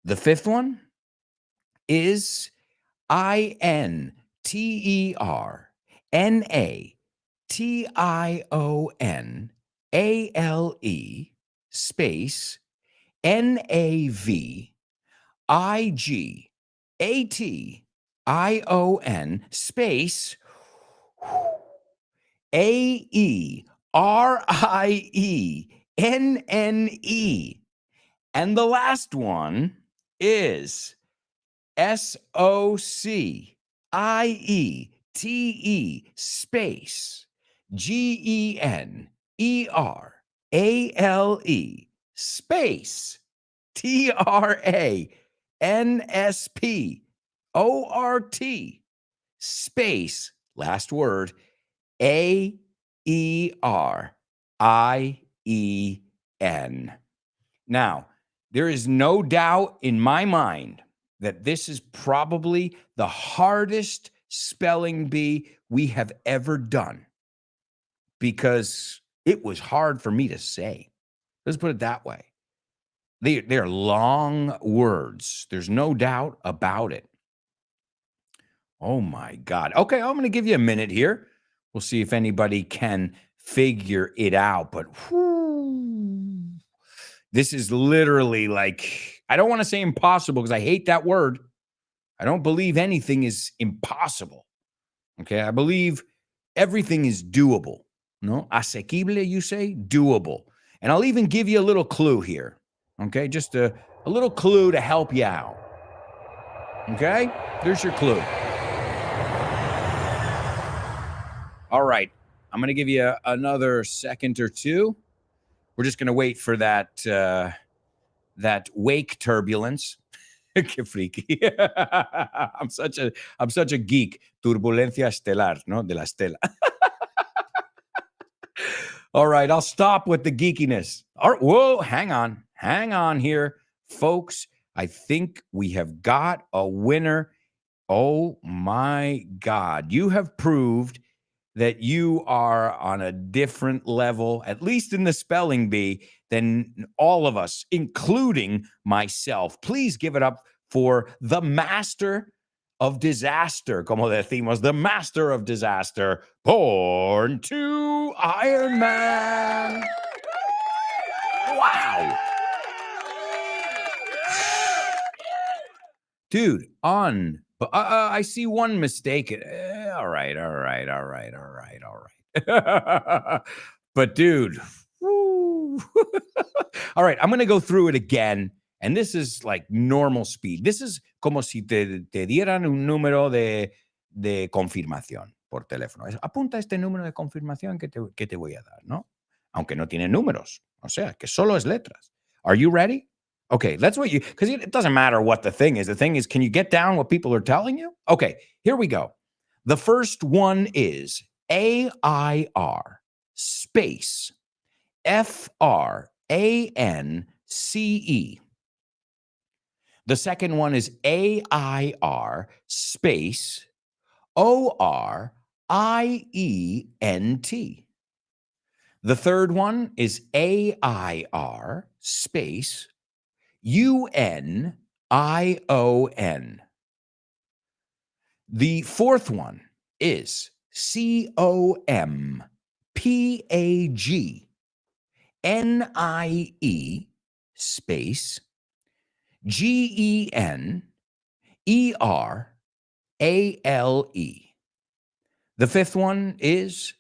The fifth one is INTERNATIONALE space NAVIGATION space AERIENNE. And the last one is SOCIETE space GENERALE space TRANSPORT space, last word, AERIEN. Now, there is no doubt in my mind that this is probably the hardest spelling bee we have ever done, because it was hard for me to say. Let's put it that way. They're long words. There's no doubt about it. Oh my God. Okay, I'm going to give you a minute here. We'll see if anybody can figure it out. But this is literally like, I don't want to say impossible because I hate that word. I don't believe anything is impossible. Okay, I believe everything is doable. No, asequible, you say? Doable. And I'll even give you a little clue here. Okay, just a little clue to help you out. Okay, there's your clue. All right, I'm going to give you another second or two. We're just going to wait for that that wake turbulence. Qué freaky. I'm such a geek. Turbulencia estelar, no? De la estela. All right, I'll stop with the geekiness. All right, whoa, hang on here, folks. I think we have got a winner. Oh my God, you have proved that you are on a different level, at least in the spelling bee, than all of us, including myself. Please give it up for the master of disaster, como decimos, the master of disaster, Born to Iron Man. Wow. Dude, I see one mistake. All right. But dude, woo. All right, I'm going to go through it again. And this is like normal speed. This is como si te dieran un número de confirmación por teléfono. Apunta este número de confirmación que te voy a dar, ¿no? Aunque no tiene números. O sea, que solo es letras. Are you ready? Okay, that's what you, because it doesn't matter what the thing is. The thing is, can you get down what people are telling you? Okay, here we go. The first one is AIR space FRANCE. The second one is AIR space ORIENT. The third one is AIR space UNION. The fourth one is COMPAGNIE space GENERALE. The fifth one is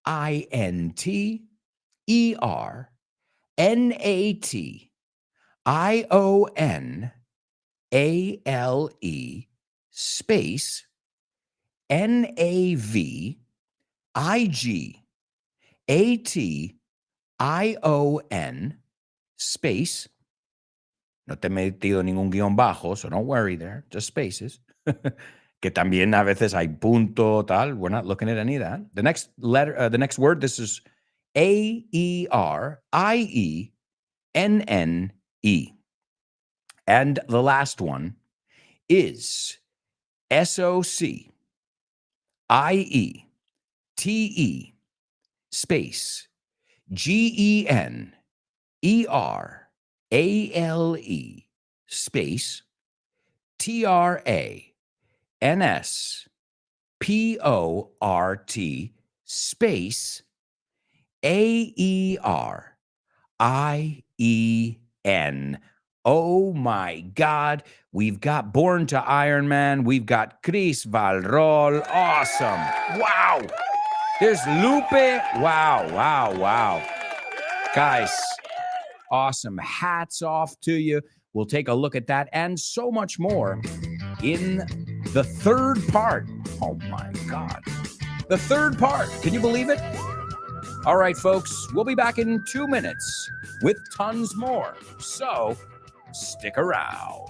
INTERNATIONALE space NAVIGATION space. No te he metido ningún guión bajo, so don't worry there, just spaces. Que también a veces hay punto, tal. We're not looking at any of that. The next letter, the next word, this is AERIENNE. And the last one is SOCIETE space GENERALE space TRANSPORT space AERIEN. Oh my God. We've got Born to Iron Man. We've got Chris Valrol. Awesome. Wow. There's Lupe. Wow. Guys, awesome. Hats off to you. We'll take a look at that and so much more in the third part. Oh my God. The third part. Can you believe it? All right, folks, we'll be back in 2 minutes with tons more. So stick around.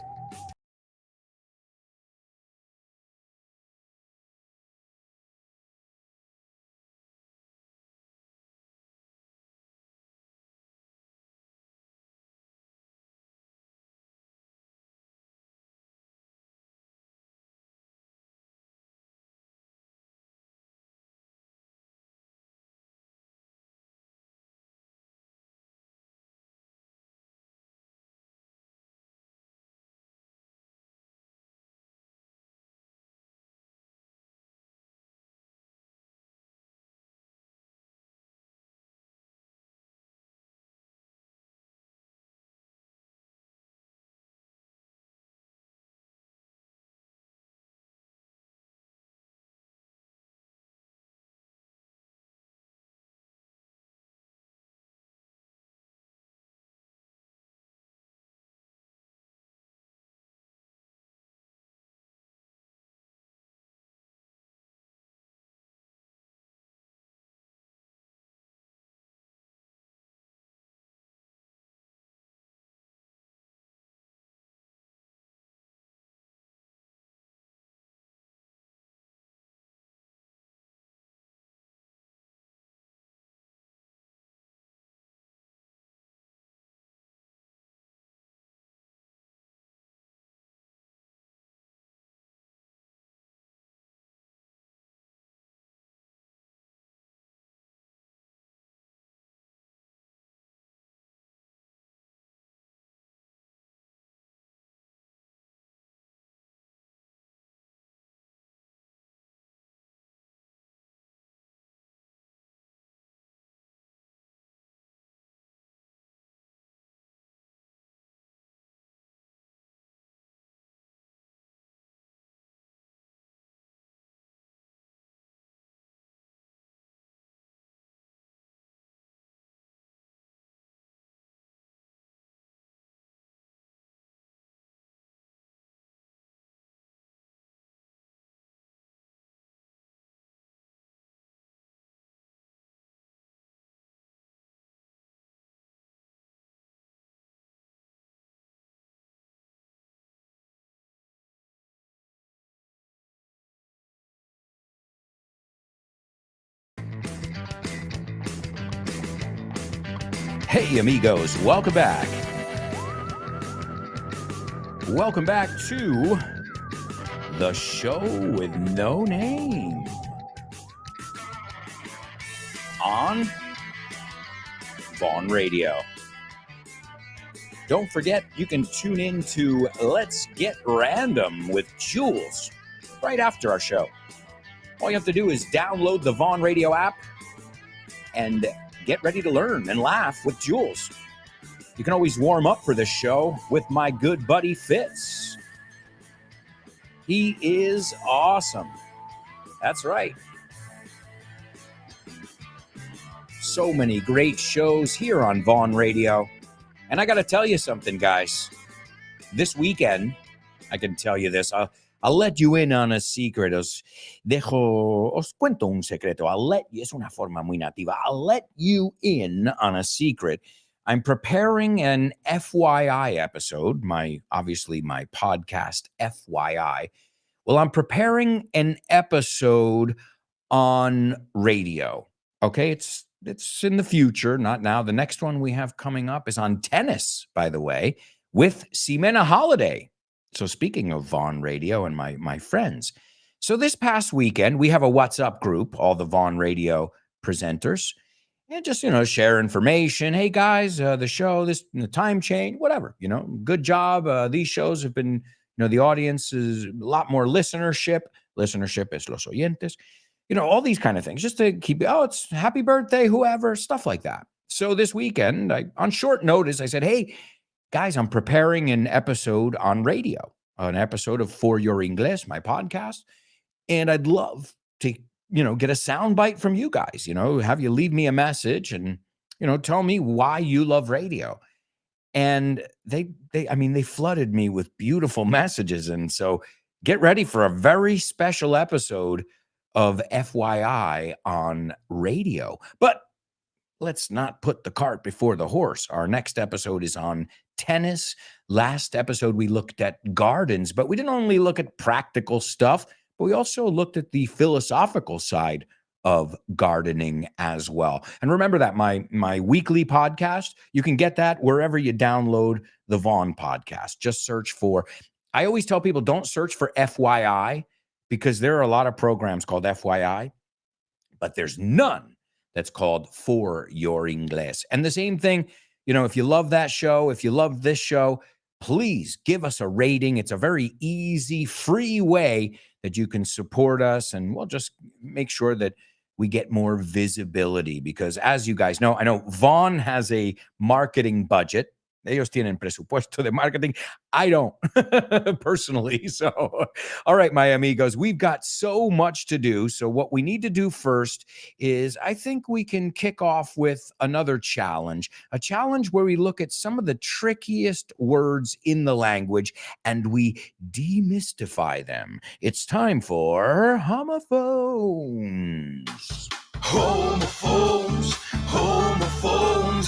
Hey, amigos, welcome back. Welcome back to the show with no name on Vaughn Radio. Don't forget, you can tune in to Let's Get Random with Jules right after our show. All you have to do is download the Vaughn Radio app and get ready to learn and laugh with Jules. You can always warm up for this show with my good buddy Fitz. He is awesome. That's right. So many great shows here on Vaughn Radio. And I got to tell you something, guys. This weekend, I can tell you this. I'll let you in on a secret. Os cuento un secreto. Es una forma muy nativa. I'll let you in on a secret. I'm preparing an FYI episode, obviously my podcast FYI. Well, I'm preparing an episode on radio. Okay, it's in the future, not now. The next one we have coming up is on tennis, by the way, with Ximena Holiday. So speaking of Vaughn Radio and my friends. So this past weekend, we have a WhatsApp group, all the Vaughn Radio presenters, and just, share information. Hey, guys, the show, the time change, whatever, good job. These shows have been, the audience is a lot more listenership. Listenership es los oyentes. All these kind of things, just to keep, it's happy birthday, whoever, stuff like that. So this weekend, on short notice, I said, hey, guys, I'm preparing an episode on radio, an episode of For Your Ingles, my podcast, and I'd love to, get a soundbite from you guys, have you leave me a message and, tell me why you love radio. And they flooded me with beautiful messages. And so get ready for a very special episode of FYI on radio. But let's not put the cart before the horse. Our next episode is on tennis. Last episode, we looked at gardens, but we didn't only look at practical stuff, but we also looked at the philosophical side of gardening as well. And remember that my weekly podcast, you can get that wherever you download the Vaughn podcast. Just search for, I always tell people, don't search for FYI, because there are a lot of programs called FYI, but there's none that's called For Your Ingles. And the same thing, if you love that show, if you love this show, please give us a rating. It's a very easy, free way that you can support us, and we'll just make sure that we get more visibility, because as you guys know, I know Vaughn has a marketing budget. Ellos tienen presupuesto de marketing. I don't personally. So, all right, my amigos, we've got so much to do. So what we need to do first is, I think we can kick off with another challenge, a challenge where we look at some of the trickiest words in the language and we demystify them. It's time for homophones. Homophones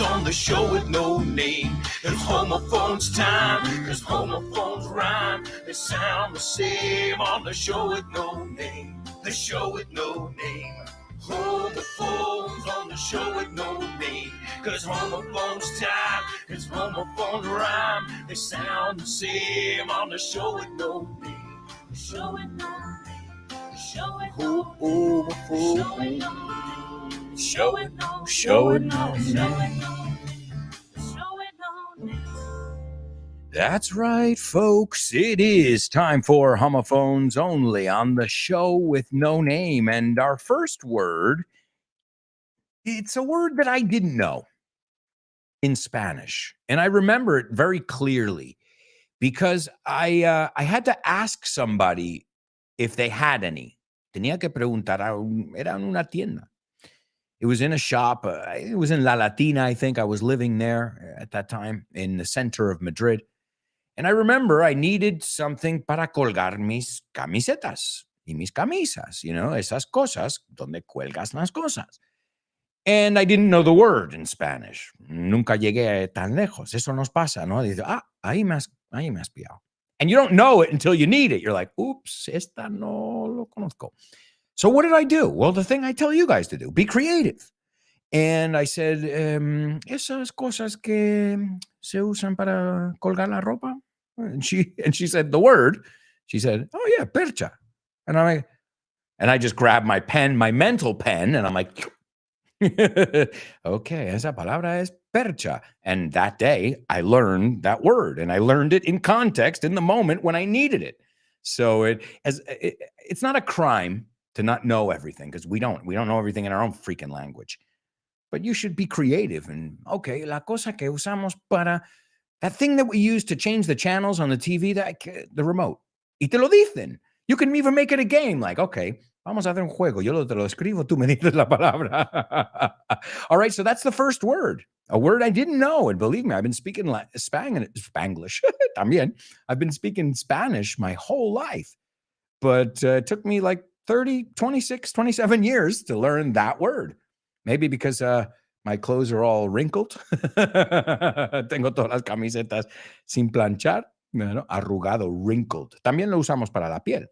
on the show with no name. It's homophones time, cause homophones rhyme. They sound the same on the show with no name. The show with no name. Homophones on the show with no name. Cause homophones time, cause homophones rhyme. They sound the same on the show with no name. The show with no name. The show with no name. Show it no, show it no, show it no, show it no. That's right, folks. It is time for homophones only on the show with no name. And our first word, it's a word that I didn't know in Spanish. And I remember it very clearly because I had to ask somebody if they had any. Tenía que preguntar, era en una tienda. It was in a shop. It was in La Latina, I think. I was living there at that time in the center of Madrid. And I remember I needed something para colgar mis camisetas y mis camisas, esas cosas donde cuelgas las cosas. And I didn't know the word in Spanish. Nunca llegué tan lejos. Eso nos pasa, ¿no? Dice, ahí me has pillado. And you don't know it until you need it. You're like, oops, esta no lo conozco. So what did I do? Well, the thing I tell you guys to do, be creative. And I said, esas cosas que se usan para colgar la ropa. And she said the word. She said, oh yeah, percha. And I'm like, and I just grabbed my pen, my mental pen, and I'm like, okay, esa palabra es percha. And that day I learned that word, and I learned it in context in the moment when I needed it. So it's not a crime to not know everything, because we don't know everything in our own freaking language. But you should be creative and okay, la cosa que usamos para that thing that we use to change the channels on the TV, the remote. Y te lo dicen. You can even make it a game. Like, okay, vamos a hacer un juego. Yo te lo escribo, tú me dices la palabra. All right, so that's the first word. A word I didn't know. And believe me, I've been speaking Spanglish. También. I've been speaking Spanish my whole life. But it took me like 30, 26, 27 years to learn that word. Maybe because my clothes are all wrinkled. Tengo todas las camisetas sin planchar. No, arrugado, wrinkled. También lo usamos para la piel.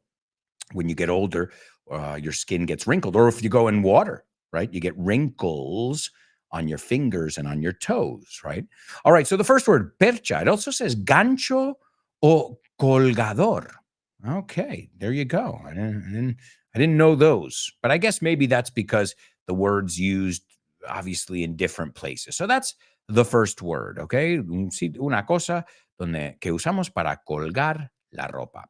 When you get older, your skin gets wrinkled. Or if you go in water, right? You get wrinkles on your fingers and on your toes, right? All right, so the first word, percha. It also says gancho o colgador. Okay, there you go. I didn't know those. But I guess maybe that's because the words used obviously in different places. So that's the first word, okay? Una cosa que usamos para colgar la ropa.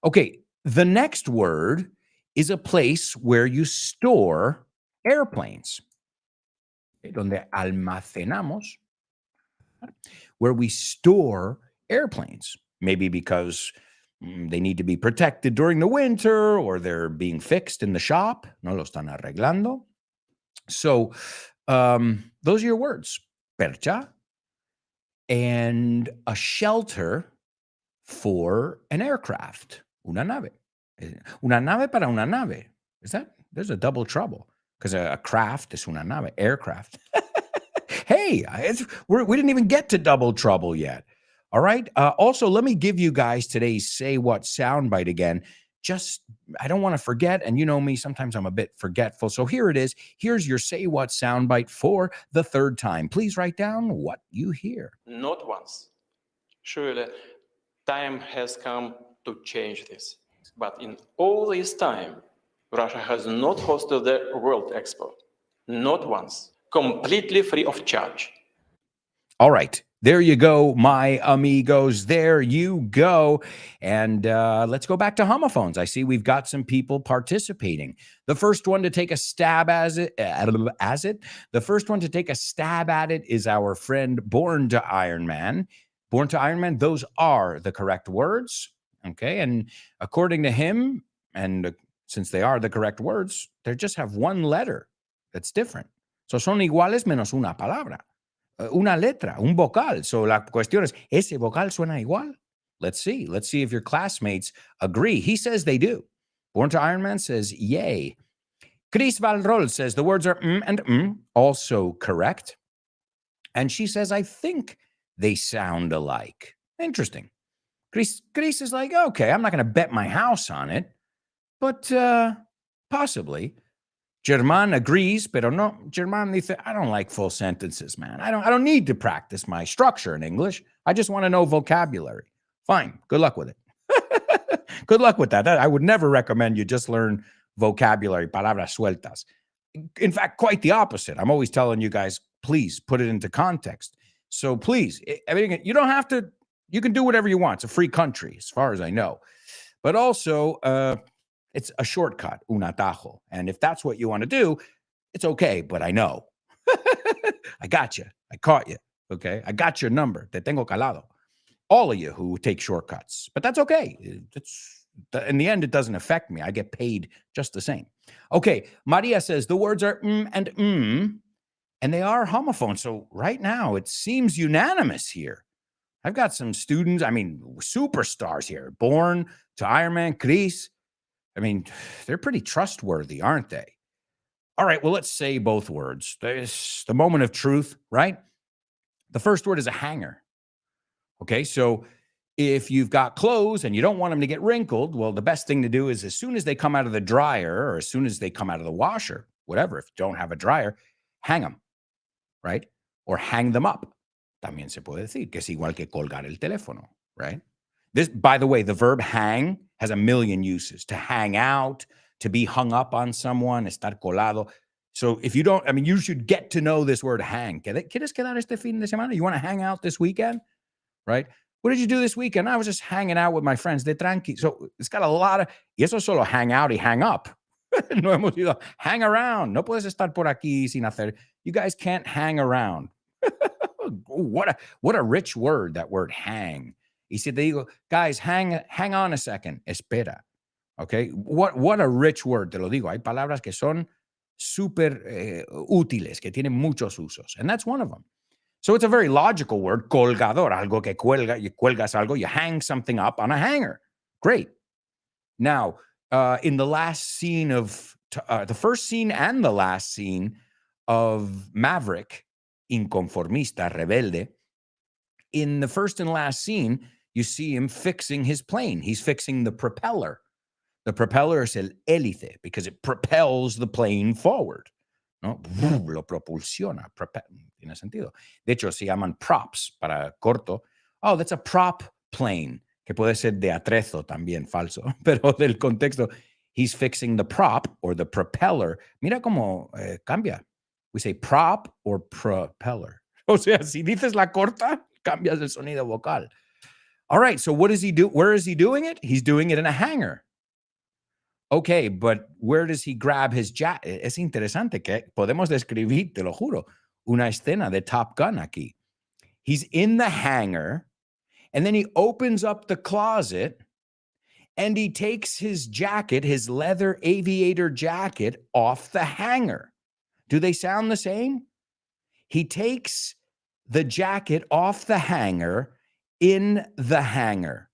Okay, the next word is a place where you store airplanes. Donde almacenamos, where we store airplanes. Maybe because they need to be protected during the winter, or they're being fixed in the shop. No lo están arreglando. So those are your words. Percha. And a shelter for an aircraft. Una nave. Una nave para una nave. There's a double trouble. Because a craft is una nave. Aircraft. Hey, we didn't even get to double trouble yet. All right. Also, let me give you guys today's Say What soundbite again. I don't want to forget. And you know me, sometimes I'm a bit forgetful. So here it is. Here's your Say What soundbite for the third time. Please write down what you hear. Not once. Surely, time has come to change this. But in all this time, Russia has not hosted the World Expo. Not once. Completely free of charge. All right. There you go, my amigos. There you go. And let's go back to homophones. I see we've got some people participating. The first one to take a stab the first one to take a stab at it is our friend Born to Iron Man. Born to Iron Man, those are the correct words. Okay. And according to him, and since they are the correct words, they just have one letter that's different. So son iguales menos una palabra. Una letra, un vocal. So la cuestión es, ¿ese vocal suena igual? Let's see. Let's see if your classmates agree. He says they do. Born to Iron Man says, yay. Chris Valrol says the words are and also correct. And she says, I think they sound alike. Interesting. Chris is like, okay, I'm not going to bet my house on it, but possibly. German agrees, pero no. German dice, I don't like full sentences, man. I don't need to practice my structure in English. I just want to know vocabulary. Fine. Good luck with it. Good luck with that. I would never recommend you just learn vocabulary, palabras sueltas. In fact, quite the opposite. I'm always telling you guys, please put it into context. So please, everything, you don't have to, you can do whatever you want. It's a free country, as far as I know. But also, it's a shortcut, un atajo. And if that's what you want to do, it's okay, but I know. I got you. I caught you, okay? I got your number. Te tengo calado. All of you who take shortcuts. But that's okay. In the end, it doesn't affect me. I get paid just the same. Okay, Maria says the words are and they are homophones. So right now, it seems unanimous here. I've got some students, superstars here. Born to Iron Man, Chris. They're pretty trustworthy, aren't they? All right, well, let's say both words. There's the moment of truth, right? The first word is a hanger. Okay, so if you've got clothes and you don't want them to get wrinkled, well, the best thing to do is as soon as they come out of the dryer or as soon as they come out of the washer, whatever, if you don't have a dryer, hang them. right? Or hang them up. También se puede decir que es igual que colgar el teléfono, right? This, by the way, the verb hang has a million uses. To hang out, to be hung up on someone, estar colado. So if you don't, I mean, you should get to know this word hang. ¿Quieres quedar este fin de semana? You want to hang out this weekend, right? What did you do this weekend? I was just hanging out with my friends. De tranqui. So it's got a lot of, y eso solo hang out y hang up. No hemos ido, hang around. No puedes estar por aquí sin hacer. You guys can't hang around. What a rich word, that word hang. Y si te digo, guys, hang on a second, espera. Okay, what a rich word, te lo digo. Hay palabras que son súper útiles, que tienen muchos usos, and that's one of them. So it's a very logical word, colgador, algo que cuelga, you cuelgas algo, you hang something up on a hanger. Great. Now, in the last scene of, the first scene and the last scene of Maverick, inconformista, rebelde, in the first and last scene, you see him fixing his plane. He's fixing the propeller. The propeller es el hélice because it propels the plane forward. ¿No? Lo propulsiona. Tiene sentido. De hecho, se llaman props para corto. Oh, that's a prop plane, que puede ser de atrezo también, falso. Pero del contexto, he's fixing the prop or the propeller. Mira cómo cambia. We say prop or propeller. O sea, si dices la corta, cambias el sonido vocal. All right, so what does he do? Where is he doing it? He's doing it in a hangar. Okay, but where does he grab his jacket? Es interesante que podemos describir, te lo juro, una escena de Top Gun aquí. He's in the hangar, and then he opens up the closet, and he takes his jacket, his leather aviator jacket, off the hanger. Do they sound the same? He takes the jacket off the hanger in the hangar.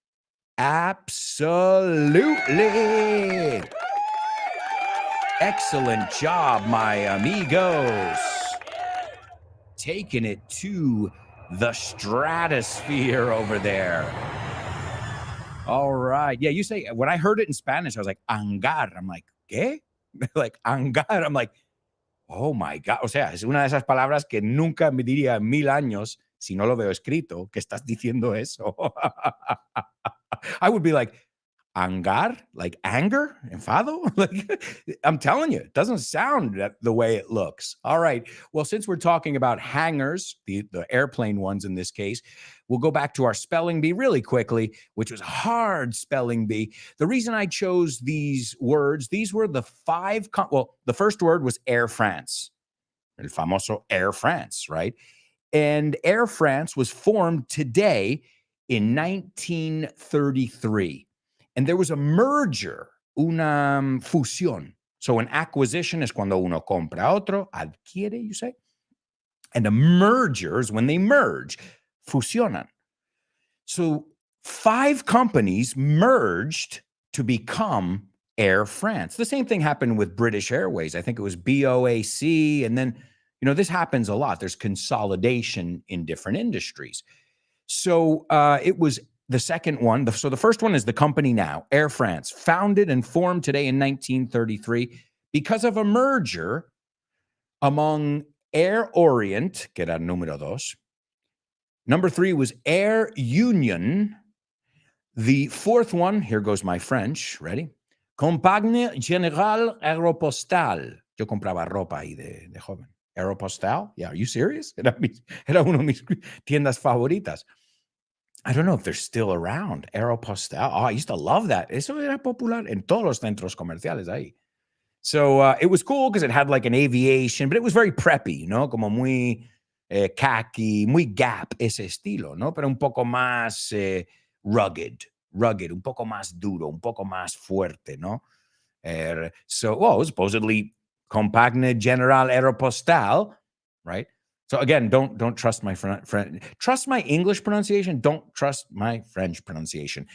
Absolutely. Excellent job, my amigos. Taking it to the stratosphere over there. All right. Yeah, you say, when I heard it in Spanish, I was like, hangar. I'm like, ¿qué? Like, hangar. I'm like, oh my God. O sea, es una de esas palabras que nunca me diría en 1000 años, si no lo veo escrito, que estás diciendo eso. I would be like, hangar? Like anger? Enfado? Like, I'm telling you, it doesn't sound the way it looks. All right. Well, since we're talking about hangars, the airplane ones in this case, we'll go back to our spelling bee really quickly, which was a hard spelling bee. The reason I chose these words, these were the 5, well, the first word was Air France. El famoso Air France, right? And Air France was formed today in 1933. And there was a merger, una fusión. So an acquisition is cuando uno compra otro, adquiere, you say. And a merger is when they merge, fusionan. So 5 companies merged to become Air France. The same thing happened with British Airways. I think it was BOAC. And then, you know, this happens a lot. There's consolidation in different industries. So it was the second one. So the first one is the company now, Air France, founded and formed today in 1933 because of a merger among Air Orient, que era número 2. Number 3 was Air Union. The fourth one, here goes my French, ready? Compagnie Générale Aéropostale. Yo compraba ropa ahí de joven. Aeropostale? Yeah, are you serious? Era una de mis tiendas favoritas. I don't know if they're still around. Aeropostale. Oh, I used to love that. Eso era popular en todos los centros comerciales ahí. So it was cool because it had like an aviation, but it was very preppy, you know, como muy khaki, muy Gap, ese estilo, ¿no? Pero un poco más rugged, un poco más duro, un poco más fuerte, ¿no? So, well, supposedly Compagnie Générale Aéropostale, right? So again, don't trust my trust my English pronunciation. Don't trust my French pronunciation.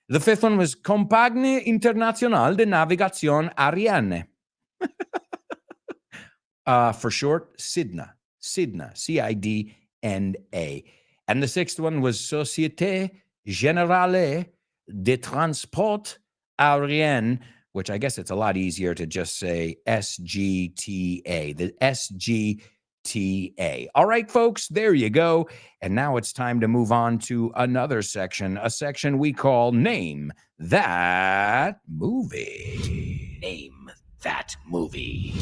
The fifth one was Compagnie Internationale de Navigation Aérienne. For short, CIDNA, C-I-D-N-A. And the sixth one was Société Générale de Transport Aérien, which I guess it's a lot easier to just say SGTA. The SG All right, folks, there you go. And now it's time to move on to another section, a section we call Name That Movie. Name That Movie.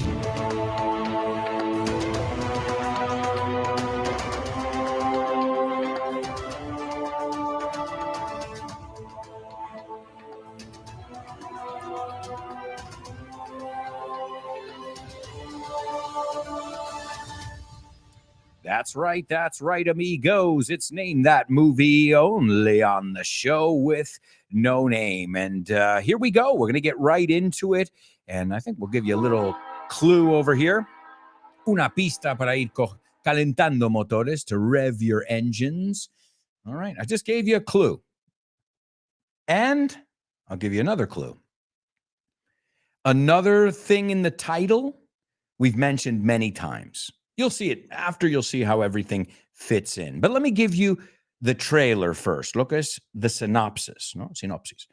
That's right, amigos. It's Name That Movie, only on the show with no name. And here we go. We're going to get right into it. And I think we'll give you a little clue over here. Una pista para ir calentando motores, to rev your engines. All right, I just gave you a clue. And I'll give you another clue. Another thing in the title we've mentioned many times. You'll see it after, you'll see how everything fits in. But let me give you the trailer first. Lucas, the synopsis. No, synopsis.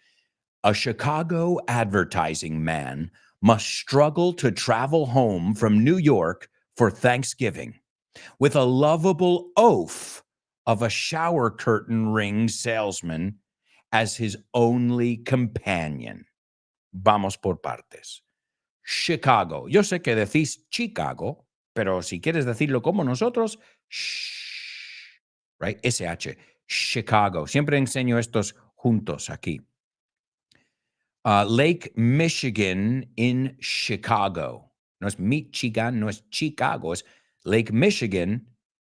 A Chicago advertising man must struggle to travel home from New York for Thanksgiving with a lovable oaf of a shower curtain ring salesman as his only companion. Vamos por partes. Chicago. Yo sé que decís Chicago, pero si quieres decirlo como nosotros, shh, right? SH, Chicago. Siempre enseño estos juntos aquí. Lake Michigan in Chicago. No es Michigan, no es Chicago, es Lake Michigan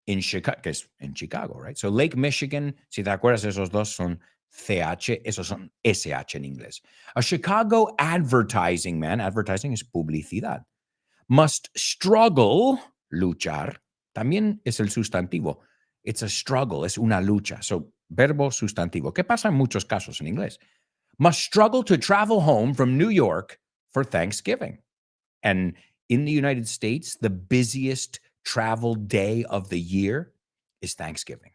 in Chicago, que es en Chicago, right? So Lake Michigan, si te acuerdas, esos dos son CH, esos son SH en inglés. A Chicago advertising man, advertising es publicidad, must struggle, luchar, también es el sustantivo. It's a struggle, es una lucha. So, verbo sustantivo. ¿Qué pasa en muchos casos en inglés? Must struggle to travel home from New York for Thanksgiving. And in the United States, the busiest travel day of the year is Thanksgiving.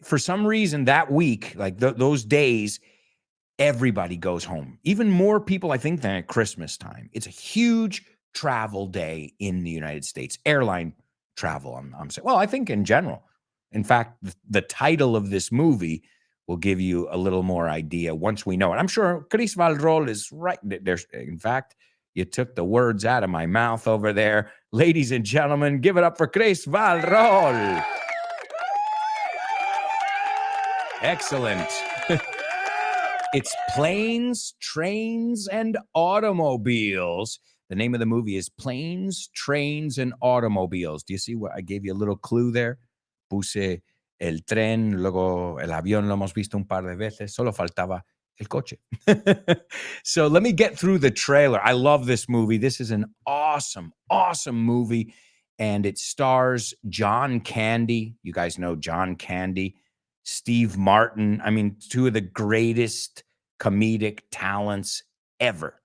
For some reason that week, like those days, everybody goes home. Even more people, I think, than at Christmas time. It's a huge travel day in the United States. Airline travel, I'm saying. Well, I think in general. In fact, the title of this movie will give you a little more idea once we know it. I'm sure Chris Valrol is right. In fact, you took the words out of my mouth over there. Ladies and gentlemen, give it up for Chris Valrol. Excellent. It's Planes, Trains, and Automobiles. The name of the movie is Planes, Trains, and Automobiles. Do you see what I gave you a little clue there? Puse el tren, luego el avión, lo hemos visto un par de veces. Solo faltaba el coche. So let me get through the trailer. I love this movie. This is an awesome, awesome movie. And it stars John Candy. You guys know John Candy. Steve Martin. I mean, two of the greatest comedic talents ever.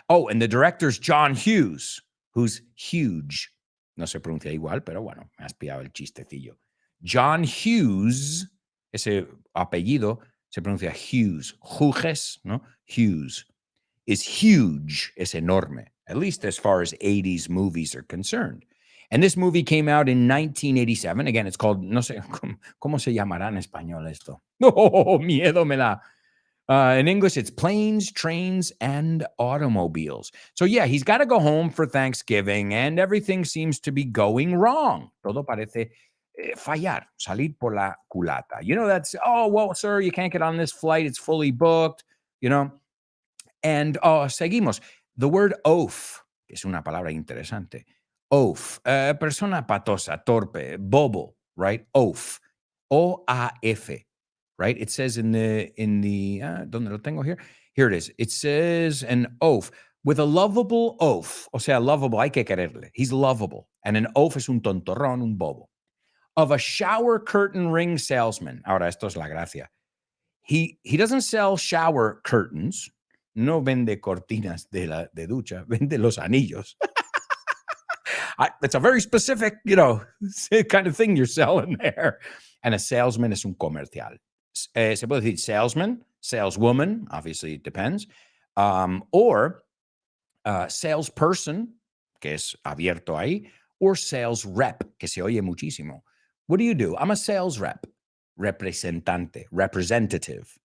Oh, and the director's John Hughes, who's huge. No se pronuncia igual, pero bueno, me has pillado el chistecillo. John Hughes, ese apellido se pronuncia Hughes. Hughes, no? Hughes is huge, es enorme, at least as far as 80s movies are concerned. And this movie came out in 1987. Again, it's called, no sé, ¿cómo se llamará en español esto? Oh, miedo me da. In English, it's Planes, Trains, and Automobiles. So yeah, he's got to go home for Thanksgiving, and everything seems to be going wrong. Todo parece fallar, salir por la culata. You know, that's, oh, well, sir, you can't get on this flight. It's fully booked, you know. And seguimos. The word oaf, que es una palabra interesante. Oaf, persona patosa, torpe, bobo, right? Oaf, O-A-F, right? It says in the ¿dónde lo tengo here? Here it is. It says an oaf with a lovable oaf. O sea, lovable, hay que quererle. He's lovable. And an oaf es un tontorrón, un bobo. Of a shower curtain ring salesman. Ahora, esto es la gracia. He doesn't sell shower curtains. No vende cortinas de ducha. Vende los anillos. It's a very specific, kind of thing you're selling there. And a salesman es un comercial. Se puede decir salesman, saleswoman, obviously it depends, or salesperson, que es abierto ahí, or sales rep, que se oye muchísimo. What do? I'm a sales rep, representante, representative,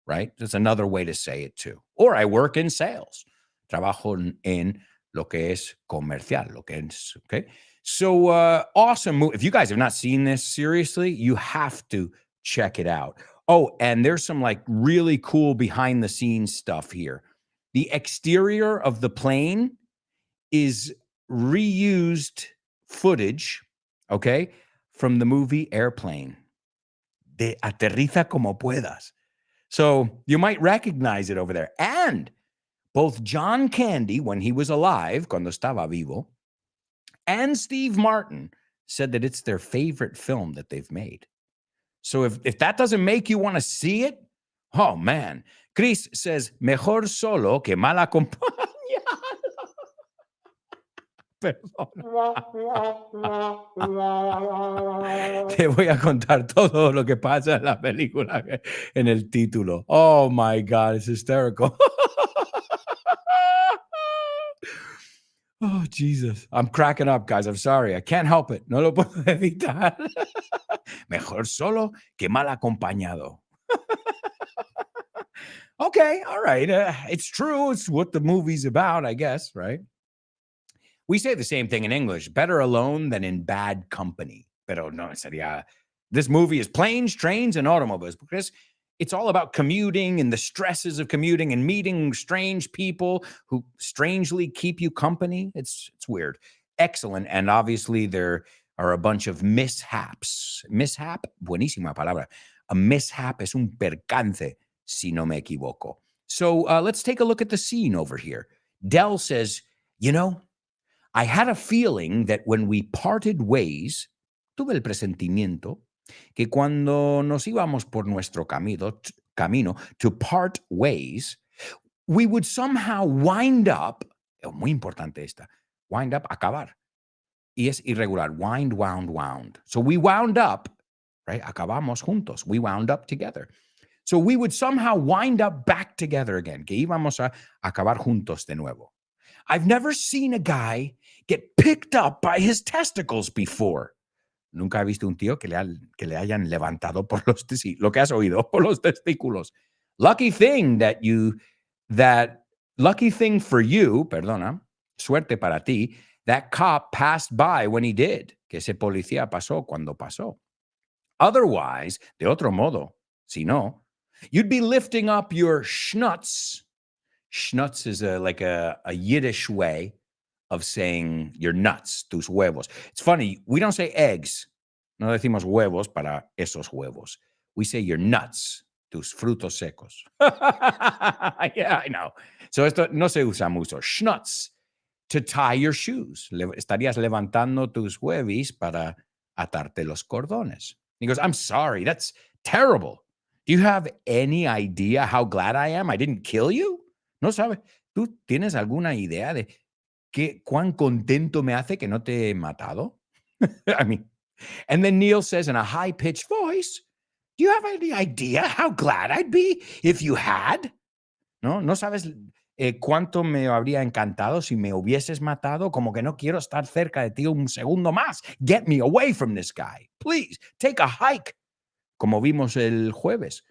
right? That's another way to say it too. Or I work in sales. Trabajo en lo que es comercial, lo que es, okay? So awesome movie. If you guys have not seen this, seriously, you have to check it out. Oh, and there's some like really cool behind the scenes stuff here. The exterior of the plane is reused footage, okay, from the movie Airplane. De aterriza como puedas. So you might recognize it over there. And both John Candy, when he was alive, cuando estaba vivo, and Steve Martin said that it's their favorite film that they've made. So if that doesn't make you want to see it, oh man. Chris says, mejor solo que mal acompañado. Perdón. Te voy a contar todo lo que pasa en la película en el título. Oh my God, it's hysterical. Oh, Jesus. I'm cracking up, guys. I'm sorry. I can't help it. No lo puedo evitar. Mejor solo que mal acompañado. Okay, all right. It's true. It's what the movie's about, I guess, right? We say the same thing in English. Better alone than in bad company. Pero no, sería... This movie is planes, trains, and automobiles because it's all about commuting and the stresses of commuting and meeting strange people who strangely keep you company. It's weird. Excellent. And obviously there are a bunch of mishaps. Mishap, buenísima palabra. A mishap es un percance, si no me equivoco. So let's take a look at the scene over here. Dell says, you know, I had a feeling that when we parted ways, tuve el presentimiento que cuando nos íbamos por nuestro camino to part ways, we would somehow wind up, muy importante esta, wind up, acabar. Y es irregular, wind, wound, wound. So we wound up, right? Acabamos juntos. We wound up together. So we would somehow wind up back together again, que íbamos a acabar juntos de nuevo. I've never seen a guy get picked up by his testicles before. Nunca he visto un tío que le hayan levantado por los testículos. Lo que has oído, por los testículos. Lucky thing for you, perdona, suerte para ti, that cop passed by when he did, que ese policía pasó cuando pasó. Otherwise, de otro modo, si no, you'd be lifting up your schnutz. Schnutz is like a Yiddish way of saying your nuts, tus huevos. It's funny, we don't say eggs. No decimos huevos para esos huevos. We say your nuts, tus frutos secos. Yeah, I know. So esto no se usa mucho. Schnutz, to tie your shoes. Estarías levantando tus huevis para atarte los cordones. He goes, I'm sorry, that's terrible. Do you have any idea how glad I am I didn't kill you? No sabes. ¿Tú tienes alguna idea de cuán contento me hace que no te he matado? I mean, and then Neil says in a high-pitched voice, do you have any idea how glad I'd be if you had? No sabes cuánto me habría encantado si me hubieses matado, como que no quiero estar cerca de ti un segundo más. Get me away from this guy. Please, take a hike. Como vimos el jueves,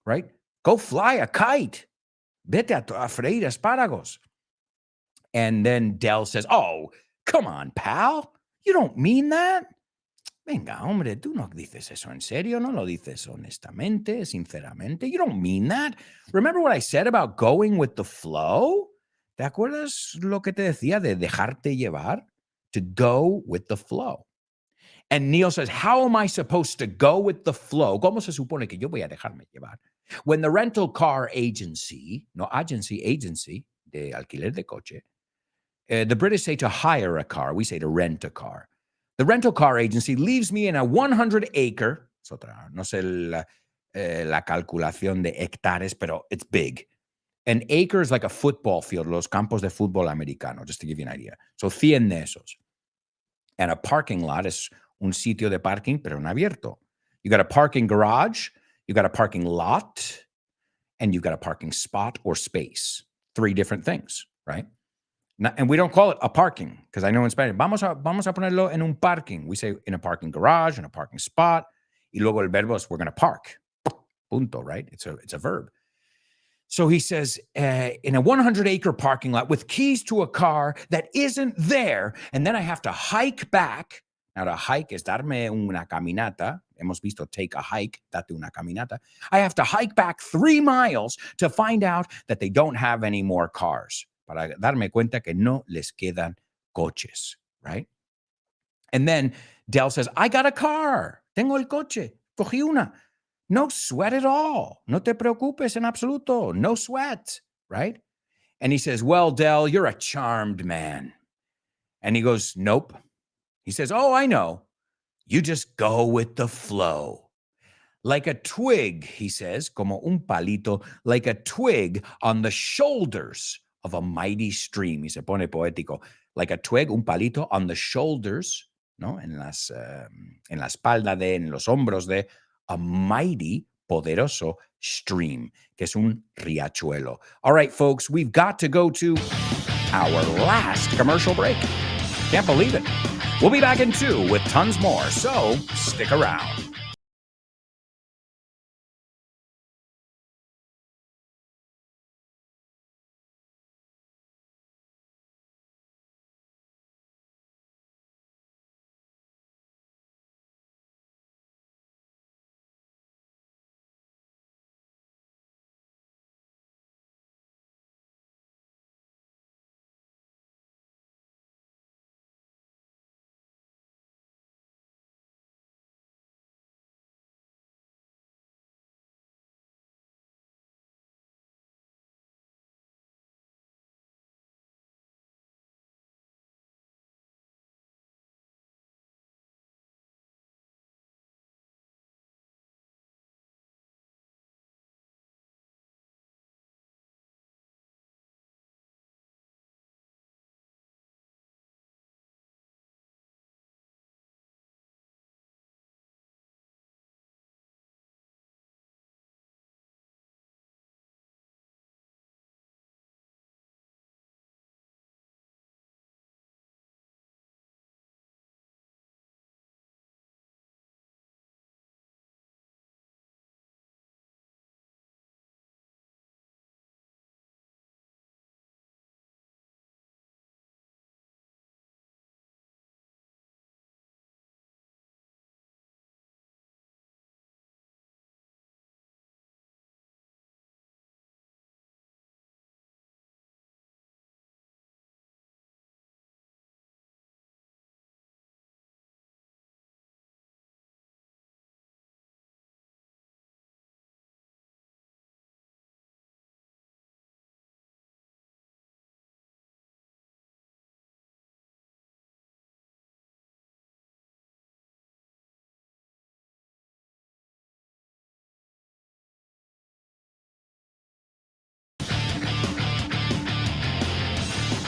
right? Go fly a kite. Vete a freír espárragos. And then Dell says, oh, come on, pal. You don't mean that. Venga, hombre, tú no dices eso en serio. No lo dices honestamente, sinceramente. You don't mean that. Remember what I said about going with the flow? ¿Te acuerdas lo que te decía de dejarte llevar? To go with the flow. And Neil says, how am I supposed to go with the flow? ¿Cómo se supone que yo voy a dejarme llevar? When the rental car agency, agency de alquiler de coche, the British say to hire a car. We say to rent a car. The rental car agency leaves me in a 100-acre, no sé la calculación de hectares, pero it's big. An acre is like a football field, los campos de fútbol americano, just to give you an idea. So 100 de esos. And a parking lot es un sitio de parking, pero no abierto. You got a parking garage, you got a parking lot, and you've got a parking spot or space. 3 different things, right? And we don't call it a parking, because I know in Spanish, vamos a ponerlo en un parking. We say in a parking garage, in a parking spot. Y luego el verbo is we're going to park. Punto, right? It's a verb. So he says, in a 100-acre parking lot with keys to a car that isn't there, and then I have to hike back. Now, to hike is darme una caminata. Hemos visto take a hike, date una caminata. I have to hike back 3 miles to find out that they don't have any more cars. Para darme cuenta que no les quedan coches, right? And then Del says, I got a car. Tengo el coche. Cogí una. No sweat at all. No te preocupes en absoluto. No sweat, right? And he says, well, Del, you're a charmed man. And he goes, nope. He says, oh, I know. You just go with the flow. Like a twig, he says, como un palito, like a twig on the shoulders of a mighty stream. Y se pone poético. Like a twig, un palito on the shoulders, ¿no? En la espalda de, en los hombros de a mighty, poderoso stream, que es un riachuelo. All right, folks, we've got to go to our last commercial break. Can't believe it. We'll be back in 2 with tons more, so stick around.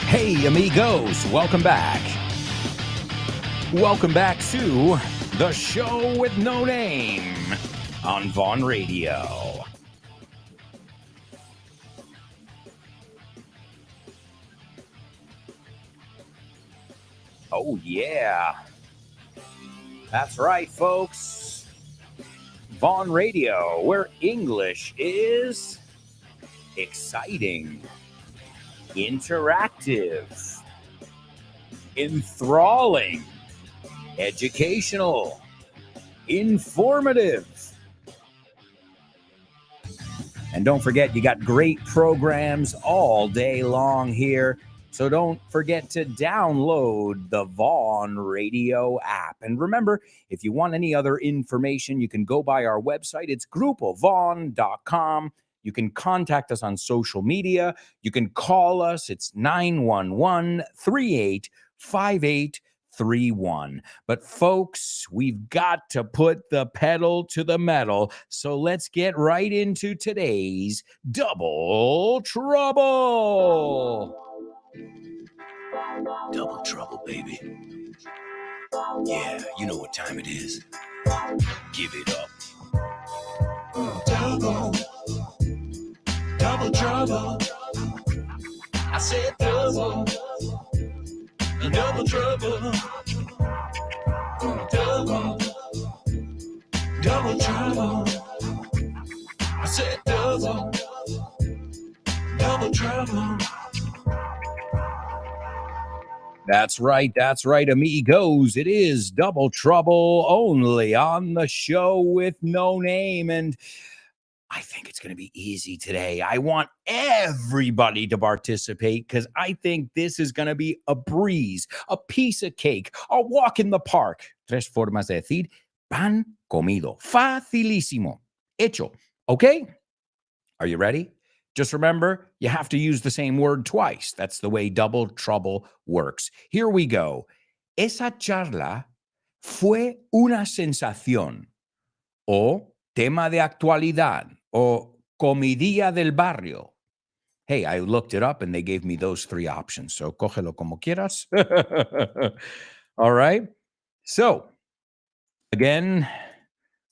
Hey, amigos, welcome back. Welcome back to The Show with No Name on Vaughn Radio. Oh, yeah. That's right, folks. Vaughn Radio, where English is exciting, interactive, enthralling, educational, informative. And don't forget, you got great programs all day long here. So don't forget to download the Vaughn Radio app. And remember, if you want any other information, you can go by our website. It's grupovaughn.com. You can contact us on social media. You can call us. It's 911-385831. But folks, we've got to put the pedal to the metal. So let's get right into today's Double Trouble. Double trouble, baby. Yeah, you know what time it is. Give it up. Double trouble. I said double Double trouble. Double. Double trouble. I said double. Double trouble. That's right, amigos. It is Double Trouble only on the show with no name. And I think it's going to be easy today. I want everybody to participate because I think this is going to be a breeze, a piece of cake, a walk in the park. Tres formas de decir pan comido. Facilísimo. Hecho. Okay? Are you ready? Just remember, you have to use the same word twice. That's the way Double Trouble works. Here we go. Esa charla fue una sensación o tema de actualidad o comidilla del barrio. Hey, I looked it up and they gave me those three options. So cógelo como quieras. All right. So again,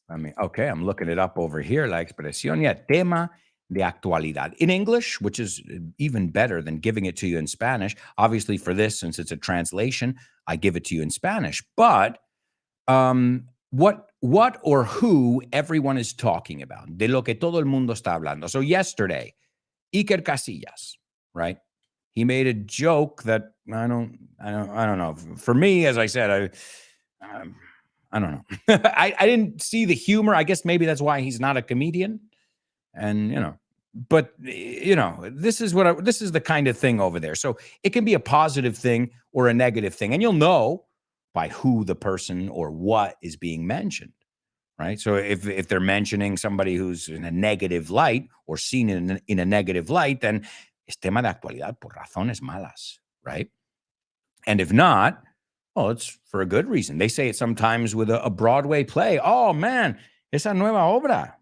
I'm looking it up over here. La expresión, tema de actualidad. In English, which is even better than giving it to you in Spanish. Obviously, for this, since it's a translation, I give it to you in Spanish. But what or who everyone is talking about. De lo que todo el mundo está hablando. So yesterday, Iker Casillas, right? He made a joke that I don't know. For me, as I said, I don't know. I didn't see the humor. I guess maybe that's why he's not a comedian. And, but this is the kind of thing over there. So it can be a positive thing or a negative thing. And you'll know by who the person or what is being mentioned, right? So if they're mentioning somebody who's in a negative light or seen in a negative light, then es tema de actualidad por razones malas, right? And if not, well, it's for a good reason. They say it sometimes with a Broadway play. Oh, man, esa nueva obra.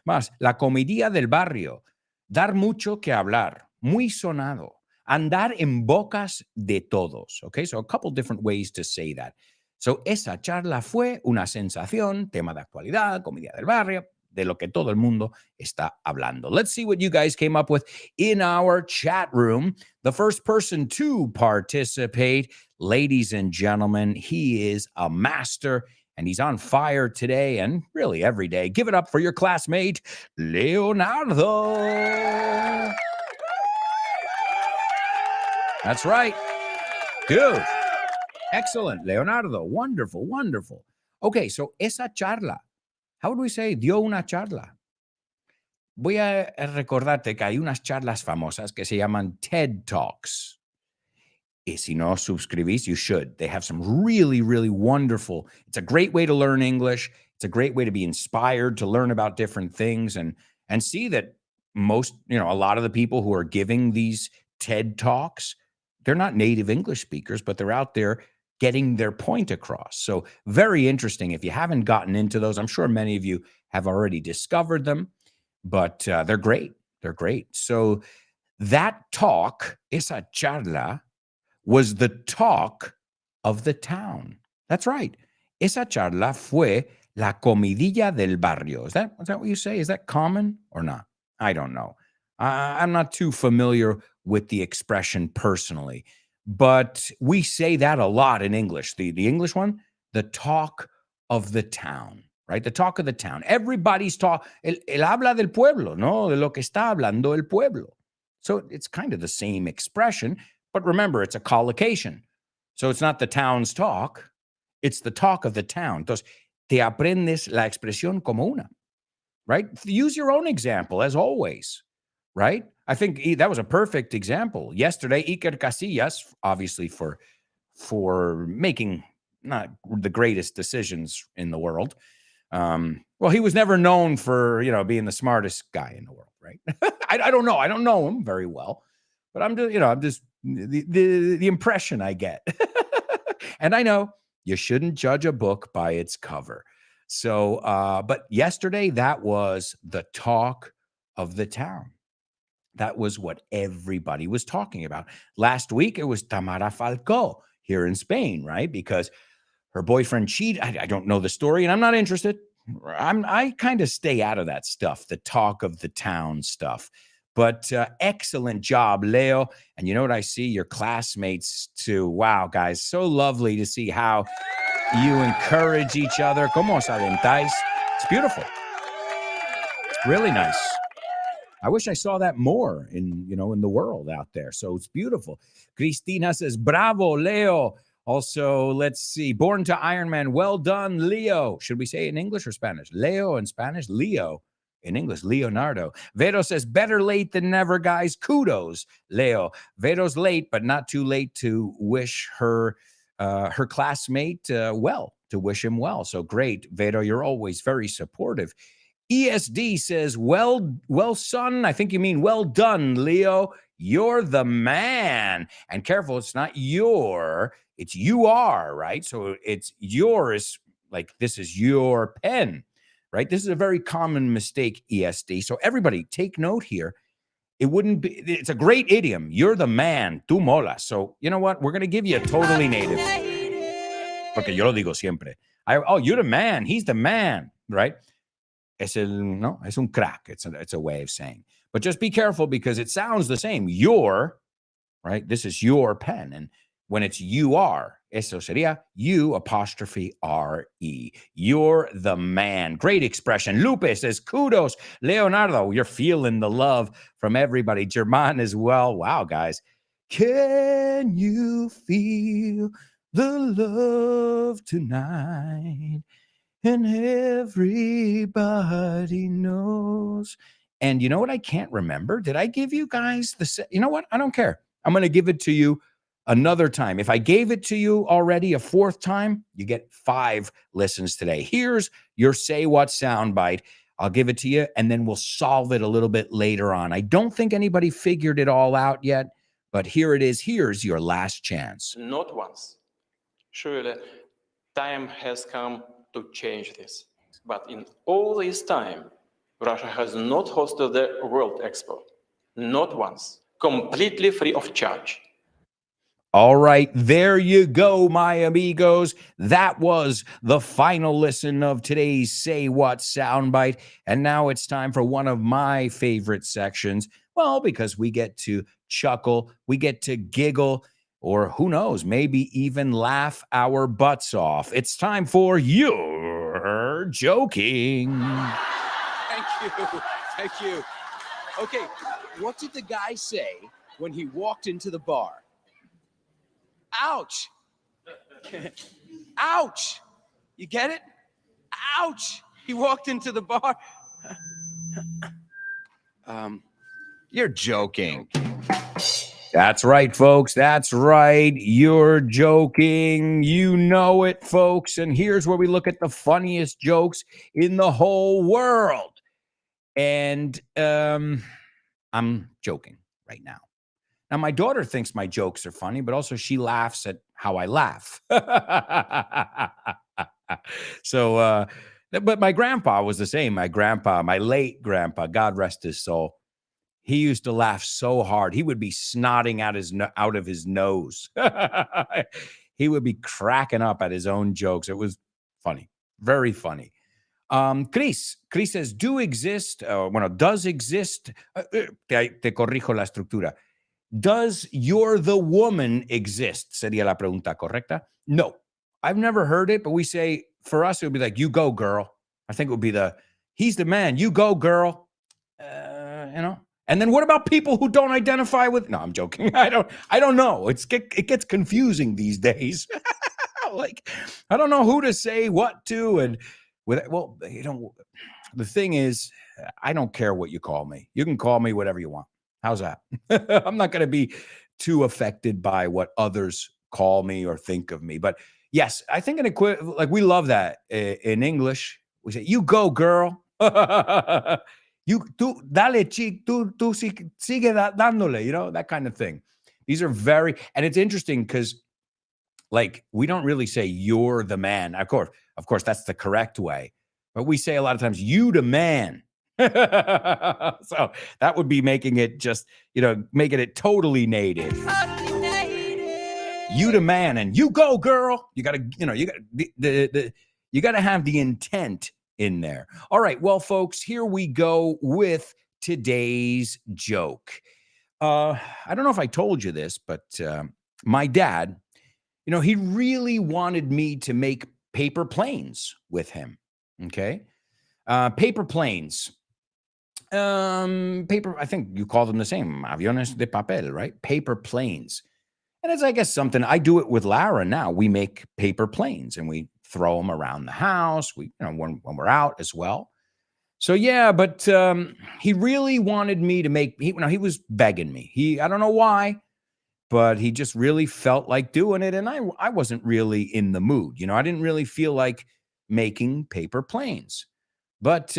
Más, la comidilla del barrio. Dar mucho que hablar. Muy sonado. Andar en bocas de todos. Okay, so a couple different ways to say that. So, esa charla fue una sensación, tema de actualidad, comidilla del barrio, de lo que todo el mundo está hablando. Let's see what you guys came up with in our chat room. The first person to participate, ladies and gentlemen, he is a master and he's on fire today and really every day. Give it up for your classmate, Leonardo. That's right. Good. Excellent, Leonardo. Wonderful, wonderful. Okay, so esa charla. How would we say dio una charla? Voy a recordarte que hay unas charlas famosas que se llaman TED Talks. Y si no suscribís, you should. They have some really, really wonderful. It's a great way to learn English. It's a great way to be inspired, to learn about different things and see that a lot of the people who are giving these TED Talks, they're not native English speakers, but they're out there getting their point across. So very interesting. If you haven't gotten into those, I'm sure many of you have already discovered them, but they're great. They're great. So that talk, esa charla, was the talk of the town. That's right. Esa charla fue la comidilla del barrio. Is that what you say? Is that common or not? I don't know. I'm not too familiar with the expression personally, but we say that a lot in English. The English one, the talk of the town, right? The talk of the town. Everybody's talk. El habla del pueblo, no? De lo que está hablando el pueblo. So it's kind of the same expression, but remember, it's a collocation. So it's not the town's talk. It's the talk of the town. Entonces, te aprendes la expresión como una, right? Use your own example as always, right? I think that was a perfect example. Yesterday, Iker Casillas, obviously for making not the greatest decisions in the world. Well, he was never known for, being the smartest guy in the world, right? I don't know. I don't know him very well, but I'm just the impression I get. And I know you shouldn't judge a book by its cover. So, but yesterday, that was the talk of the town. That was what everybody was talking about. Last week, it was Tamara Falcó here in Spain, right? Because her boyfriend cheated. I don't know the story, and I'm not interested. I kind of stay out of that stuff, the talk of the town stuff. But excellent job, Leo. And you know what I see? Your classmates too. Wow, guys, so lovely to see how you encourage each other. ¿Cómo os alentáis? It's beautiful. It's really nice. I wish I saw that more in the world out there. So it's beautiful. Cristina says, bravo, Leo. Also, let's see. Born to Iron Man. Well done, Leo. Should we say it in English or Spanish? Leo in Spanish, Leo in English, Leonardo. Vero says, better late than never, guys. Kudos, Leo. Vero's late, but not too late to wish her classmate well, to wish him well. So great, Vero. You're always very supportive. ESD says, well, son. I think you mean well done, Leo. You're the man. And careful, it's not your, it's you are, right? So it's yours, like this is your pen, right? This is a very common mistake, ESD. So everybody take note here. It wouldn't be, it's a great idiom. You're the man, tú molas. So you know what? We're going to give you a totally native. Porque yo lo digo siempre. You're the man. He's the man, right? Es un crack. It's a way of saying. But just be careful because it sounds the same. Your, right? This is your pen. And when it's you are, eso sería you apostrophe R-E. You're the man. Great expression. Lupe says, kudos. Leonardo, you're feeling the love from everybody. German as well. Wow, guys. Can you feel the love tonight? And everybody knows. And you know what I can't remember? Did I give you guys you know what? I don't care. I'm going to give it to you another time. If I gave it to you already a fourth time, you get 5 listens today. Here's your Say What soundbite. I'll give it to you, and then we'll solve it a little bit later on. I don't think anybody figured it all out yet, but here it is. Here's your last chance. Not once. Surely, time has come to change this. But in all this time, Russia has not hosted the World Expo. Not once. Completely free of charge. All right, there you go, my amigos. That was the final listen of today's Say What soundbite. And now it's time for one of my favorite sections. Well, because we get to chuckle, we get to giggle, or who knows, maybe even laugh our butts off. It's time for You're Joking. Thank you. Okay, what did the guy say when he walked into the bar? Ouch. Ouch. You get it? Ouch. He walked into the bar. You're joking. That's right, folks. That's right. You're joking. You know it, folks. And here's where we look at the funniest jokes in the whole world. And I'm joking right now. Now, my daughter thinks my jokes are funny, but also she laughs at how I laugh. So, but my grandpa was the same. My late grandpa, God rest his soul, he used to laugh so hard. He would be snotting out of his nose. He would be cracking up at his own jokes. It was funny, very funny. Chris says, does exist. Te corrijo la estructura. Does You're the Woman exist? Sería la pregunta correcta. No, I've never heard it, but we say, for us, it would be like, you go, girl. I think it would be he's the man. You go, girl. And then what about people who don't identify with? No, I'm joking. I don't know. It gets confusing these days. Like, I don't know who to say what to. And the thing is, I don't care what you call me. You can call me whatever you want. How's that? I'm not going to be too affected by what others call me or think of me. But yes, I think like we love that in English. We say, you go, girl. Tú dale, chick, tú sigue dándole, that kind of thing. These are and it's interesting because like we don't really say you're the man. Of course, that's the correct way. But we say a lot of times, you the man. So that would be making it just, making it totally native. You the man and you go, girl. You gotta, you gotta have the intent in there. All right, well, folks, here we go with today's joke. I don't know if I told you this, but my dad, he really wanted me to make paper planes with him. Okay. Paper planes. Paper, I think you call them the same. Aviones de papel, right? Paper planes. And it's, I guess, something I do it with Lara now. We make paper planes and we throw them around the house. We, when we're out as well. So yeah, but he really wanted me to make. He was begging me. I don't know why, but he just really felt like doing it, and I wasn't really in the mood. I didn't really feel like making paper planes. But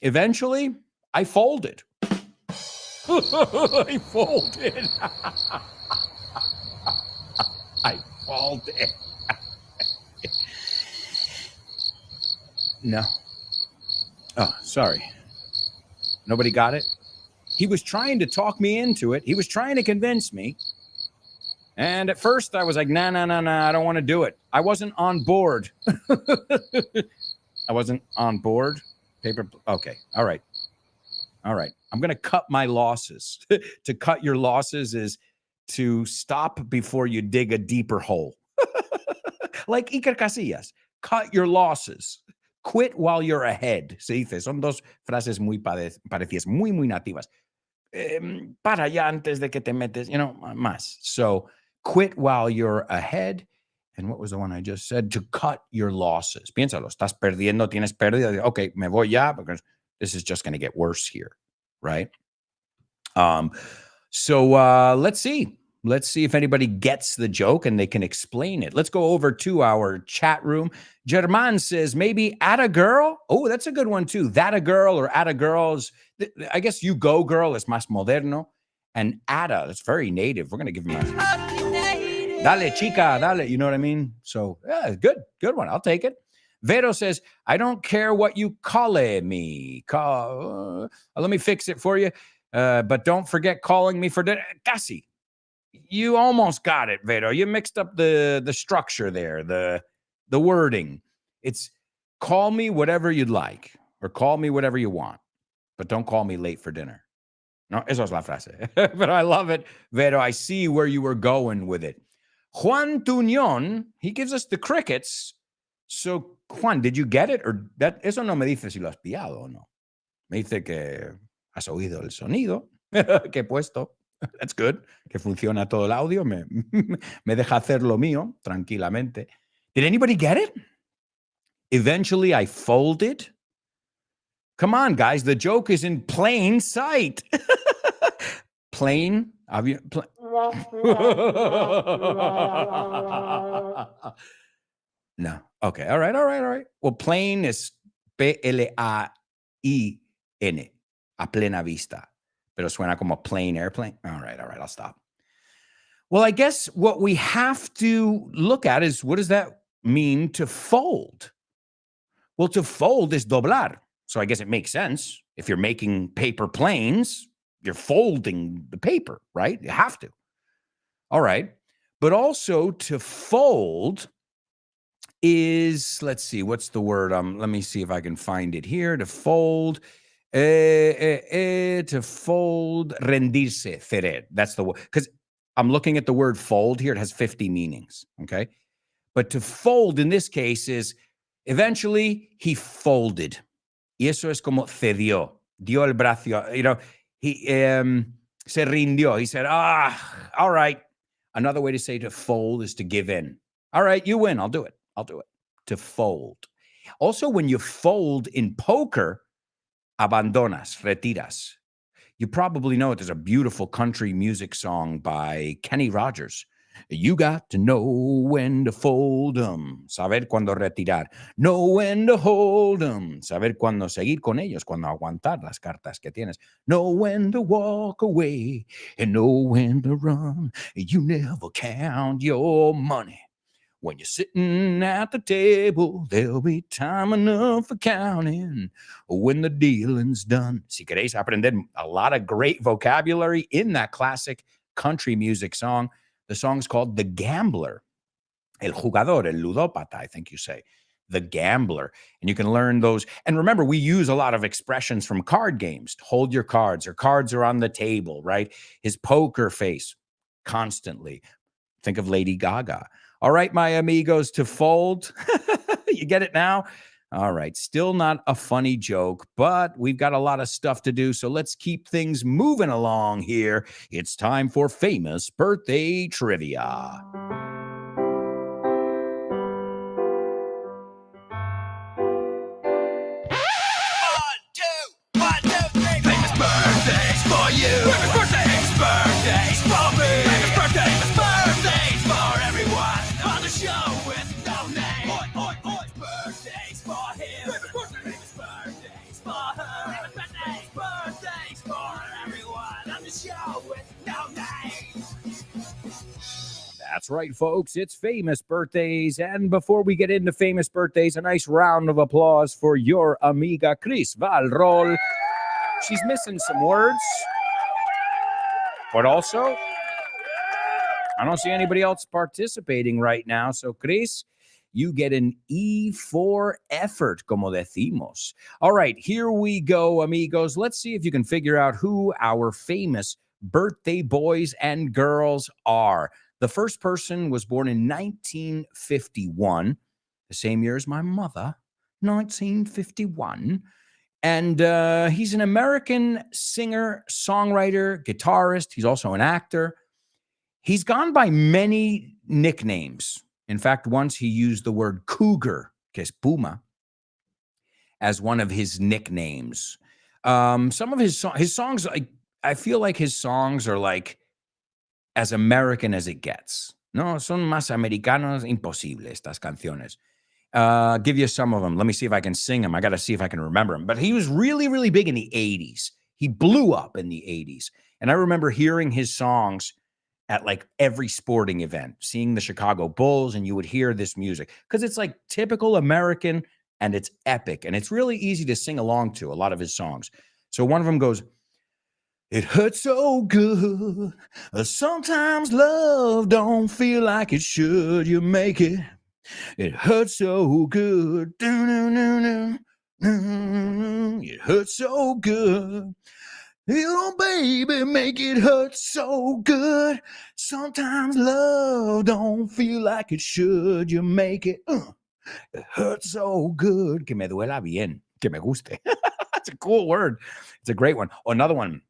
eventually, I folded. I folded. I folded. No. Oh, sorry. Nobody got it? He was trying to talk me into it. He was trying to convince me. And at first I was like, nah, I don't want to do it. I wasn't on board. I wasn't on board. Okay. All right. I'm going to cut my losses. To cut your losses is to stop before you dig a deeper hole. Like Iker Casillas. Cut your losses. Quit while you're ahead. Se dice, son dos frases muy parecidas, muy nativas. Para allá antes de que te metes, más. So quit while you're ahead. And what was the one I just said? To cut your losses. Piénsalo, estás perdiendo, tienes pérdida. Okay, me voy ya because this is just going to get worse here, right? So let's see. Let's see if anybody gets the joke and they can explain it. Let's go over to our chat room. German says, maybe at a girl. Oh, that's a good one too. That a girl or at a girl's. I guess you go girl is más moderno. And Ada, that's very native. We're going to give him a dale, chica, dale. You know what I mean? So yeah, good one. I'll take it. Vero says, I don't care what you call me. Let me fix it for you. But don't forget calling me for dinner. Casi. You almost got it, Vero. You mixed up the structure there, the wording. It's call me whatever you'd like or call me whatever you want, but don't call me late for dinner. No, eso es la frase. But I love it, Vero. I see where you were going with it. Juan Tuñón, he gives us the crickets. So, Juan, did you get it? Or that? Eso no me dice si lo has pillado o no. Me dice que has oído el sonido que he puesto. That's good. Que funciona todo el audio. Me deja hacer lo mío tranquilamente. Did anybody get it? Eventually, I folded. Come on, guys. The joke is in plain sight. Plain? No. Okay. All right. Well, plain is Plain. A plena vista. Pero suena como plane airplane. All right, I'll stop. Well, I guess what we have to look at is what does that mean to fold? Well, to fold is doblar. So I guess it makes sense. If you're making paper planes, you're folding the paper, right? You have to. All right. But also to fold is, let's see, what's the word? Let me see if I can find it here. To fold. To fold, rendirse, ceder. That's the word. Because I'm looking at the word fold here. It has 50 meanings. Okay. But to fold in this case is eventually he folded. Y eso es como cedió. Dio el brazo. He se rindió. He said, all right. Another way to say to fold is to give in. All right, you win. I'll do it. To fold. Also, when you fold in poker, abandonas, retiras. You probably know it. There's a beautiful country music song by Kenny Rogers. You got to know when to fold 'em, saber cuándo retirar. Know when to hold 'em, saber cuándo seguir con ellos, cuándo aguantar las cartas que tienes. Know when to walk away and know when to run. You never count your money. When you're sitting at the table, there'll be time enough for counting when the dealing's done. Si queréis aprender a lot of great vocabulary in that classic country music song, the song's called The Gambler. El jugador, el ludópata, I think you say. the gambler. And you can learn those. And remember, we use a lot of expressions from card games. Hold your cards, or cards are on the table, right? His poker face constantly. Think of Lady Gaga. All right, my amigos, to fold. You get it now? All right. Still not a funny joke, but we've got a lot of stuff to do. So let's keep things moving along here. It's time for famous birthday trivia. Famous birthdays for you. Famous birthdays, birthdays for me. Famous birthdays for everyone on the show with no name. Oi, oi, oi. Birthdays for him. Famous birthdays for her. Famous birthdays for everyone on the show with no name. That's right, folks. It's famous birthdays. And before we get into famous birthdays, a nice round of applause for your amiga Cris Valrol. She's missing some words, but also I don't see anybody else participating right now. So, Cris, you get an E for effort, como decimos. All right, here we go, amigos. Let's see if you can figure out who our famous birthday boys and girls are. The first person was born in 1951, the same year as my mother, 1951. And he's an American singer, songwriter, guitarist. He's also an actor. He's gone by many nicknames. In fact, once he used the word cougar, que es puma, as one of his nicknames. Some of his songs, I feel like his songs are like as American as it gets. No, son más americanos imposible estas canciones. Give you some of them. Let me see if I can sing them. I got to see if I can remember them. But he was really, really big in the 80s. He blew up in the 80s. And I remember hearing his songs at like every sporting event, seeing the Chicago Bulls, and you would hear this music because it's like typical American and it's epic. And it's really easy to sing along to a lot of his songs. So one of them goes, "It hurts so good. Sometimes love don't feel like it should. You make it. It hurts so good. It hurts so good. Oh, baby, make it hurt so good. Sometimes love don't feel like it should. You make it. It hurts so good. Que me duela bien. Que me guste." That's a cool word. It's a great one. Oh, another one.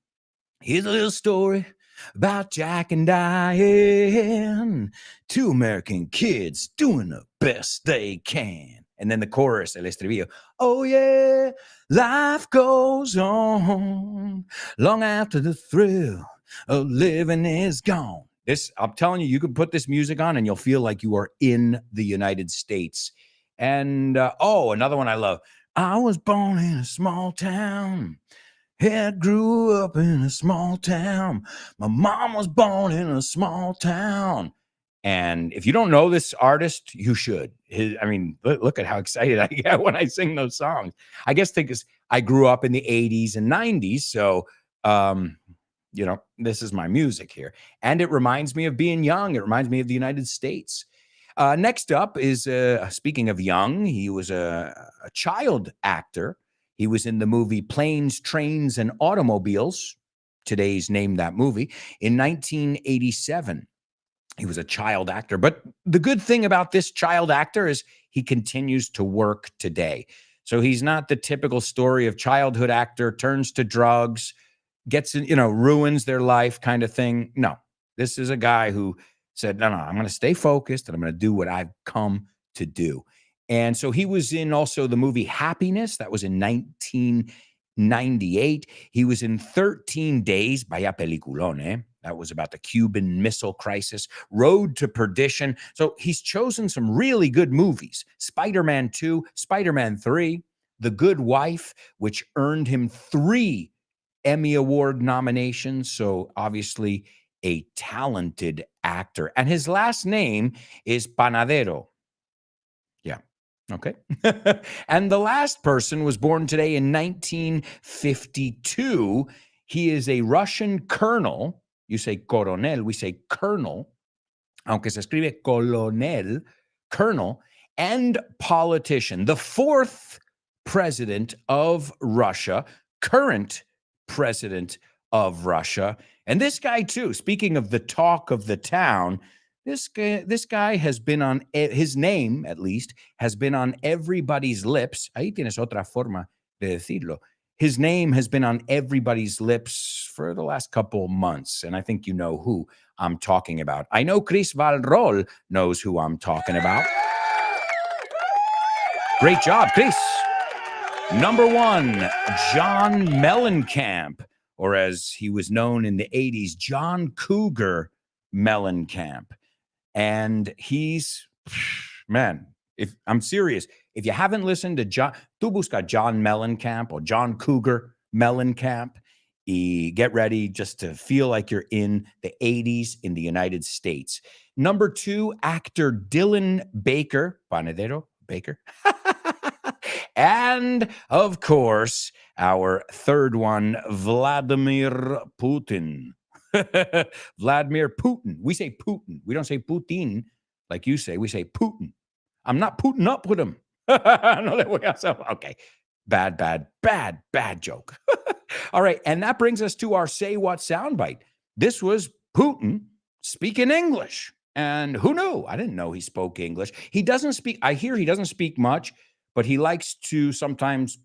"Here's a little story about Jack and Diane, two American kids doing the best they can." And then the chorus, el estribillo. "Oh yeah, life goes on long after the thrill of living is gone." This, I'm telling you, you can put this music on and you'll feel like you are in the United States. And another one I love. "I was born in a small town. Grew up in a small town. My mom was born in a small town." And if you don't know this artist, you should. Look at how excited I get when I sing those songs. I guess because I grew up in the 80s and 90s. So, this is my music here. And it reminds me of being young. It reminds me of the United States. Next up is, speaking of young, he was a child actor. He was in the movie Planes, Trains, and Automobiles. Today's named that movie. In 1987, he was a child actor. But the good thing about this child actor is he continues to work today. So he's not the typical story of childhood actor, turns to drugs, gets, ruins their life kind of thing. No, this is a guy who said, no, I'm going to stay focused and I'm going to do what I've come to do. And so he was in also the movie Happiness. That was in 1998. He was in 13 Days, vaya peliculón, eh? That was about the Cuban Missile Crisis. Road to Perdition. So he's chosen some really good movies. Spider-Man 2, Spider-Man 3, The Good Wife, which earned him 3 Emmy Award nominations. So obviously a talented actor. And his last name is Panadero. Okay. And the last person was born today in 1952. He is a Russian colonel. You say coronel, we say colonel, aunque se escribe colonel, colonel. and politician, the fourth president of Russia, current president of Russia. And this guy too, speaking of the talk of the town, this guy has been on, his name at least, has been on everybody's lips. Ahí tienes otra forma de decirlo. His name has been on everybody's lips for the last couple months. And I think you know who I'm talking about. I know Chris Valrol knows who I'm talking about. Great job, Chris. Number one, John Mellencamp, or as he was known in the 80s, John Cougar Mellencamp. And he's, man, if I'm serious, if you haven't listened to John, tú busca John Mellencamp or John Cougar Mellencamp, y get ready just to feel like you're in the 80s in the United States. Number two, actor Dylan Baker, Panadero Baker. And of course, our third one, Vladimir Putin. Vladimir Putin. We say Putin. We don't say Putin like you say. We say Putin. I'm not putting up with him. Okay. Bad joke. All right. And that brings us to our Say What soundbite. This was Putin speaking English. And who knew? I didn't know he spoke English. He doesn't speak. I hear he doesn't speak much, but he likes to sometimes,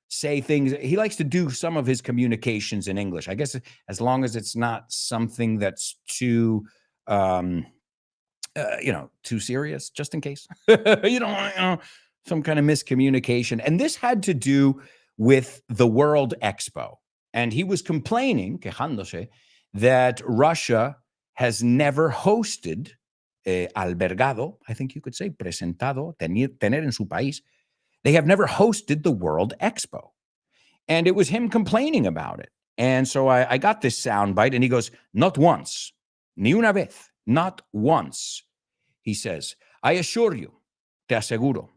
say things. He likes to do some of his communications in English. I guess as long as it's not something that's too, too serious, just in case. You don't want, some kind of miscommunication. And this had to do with the World Expo. And he was complaining, quejándose, that Russia has never hosted, albergado, I think you could say, presentado, tener en su país. They have never hosted the World Expo. And it was him complaining about it. And so I got this soundbite, and he goes, not once, ni una vez, not once. He says, I assure you, te aseguro,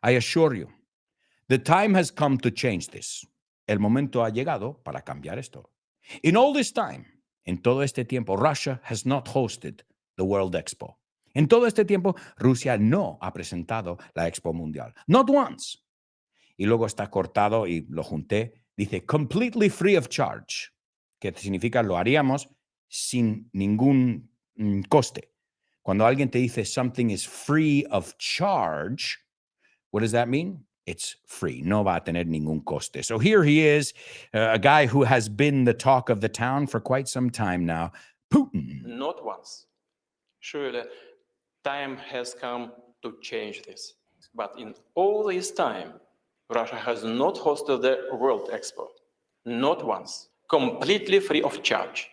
I assure you, the time has come to change this. El momento ha llegado para cambiar esto. In all this time, en todo este tiempo, Russia has not hosted the World Expo. En todo este tiempo, Rusia no ha presentado la Expo Mundial. Not once. Y luego está cortado y lo junté. Dice, completely free of charge, que significa lo haríamos sin ningún coste. Cuando alguien te dice something is free of charge, what does that mean? It's free. No va a tener ningún coste. So here he is, a guy who has been the talk of the town for quite some time now, Putin. Not once. Surely, time has come to change this. But in all this time, Russia has not hosted the World Expo. Not once. Completely free of charge.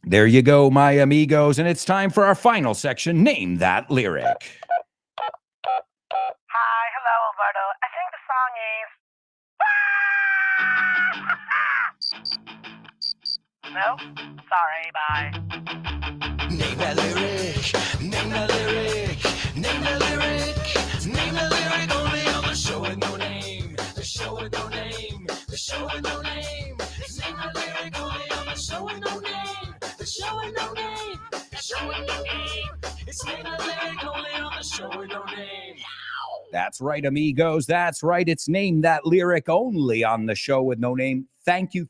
There you go, my amigos. And it's time for our final section, Name That Lyric. Hi, hello, Alberto. I think the song is... No? Sorry, bye. Name that lyric, name that lyric, name that lyric, name that lyric only on the show with no name, the show with no name, the show with no name. Name that lyric only on the show with no name, the show with no name, the show with no name. It's name that lyric only on the show with no name. That's right, amigos. That's right. It's Name That Lyric only on the show with no name. Thank you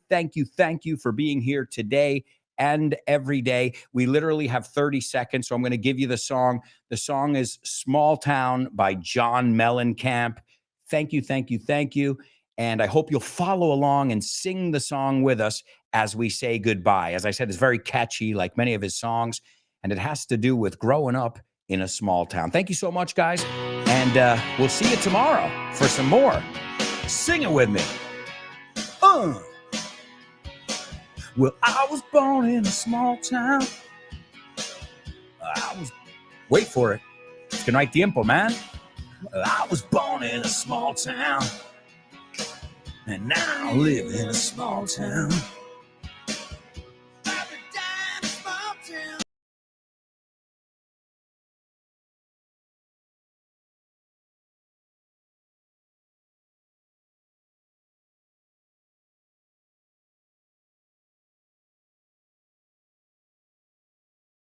for being here today and every day. We literally have 30 seconds, so I'm going to give you the song. The song is Small Town by John Mellencamp. Thank you. And I hope you'll follow along and sing the song with us as we say goodbye. As I said, it's very catchy, like many of his songs, and it has to do with growing up in a small town. Thank you so much, guys. And we'll see you tomorrow for some more. Sing it with me. Well, I was born in a small town. Wait for it. Es que no hay tiempo, man. I was born in a small town. And now I live in a small town.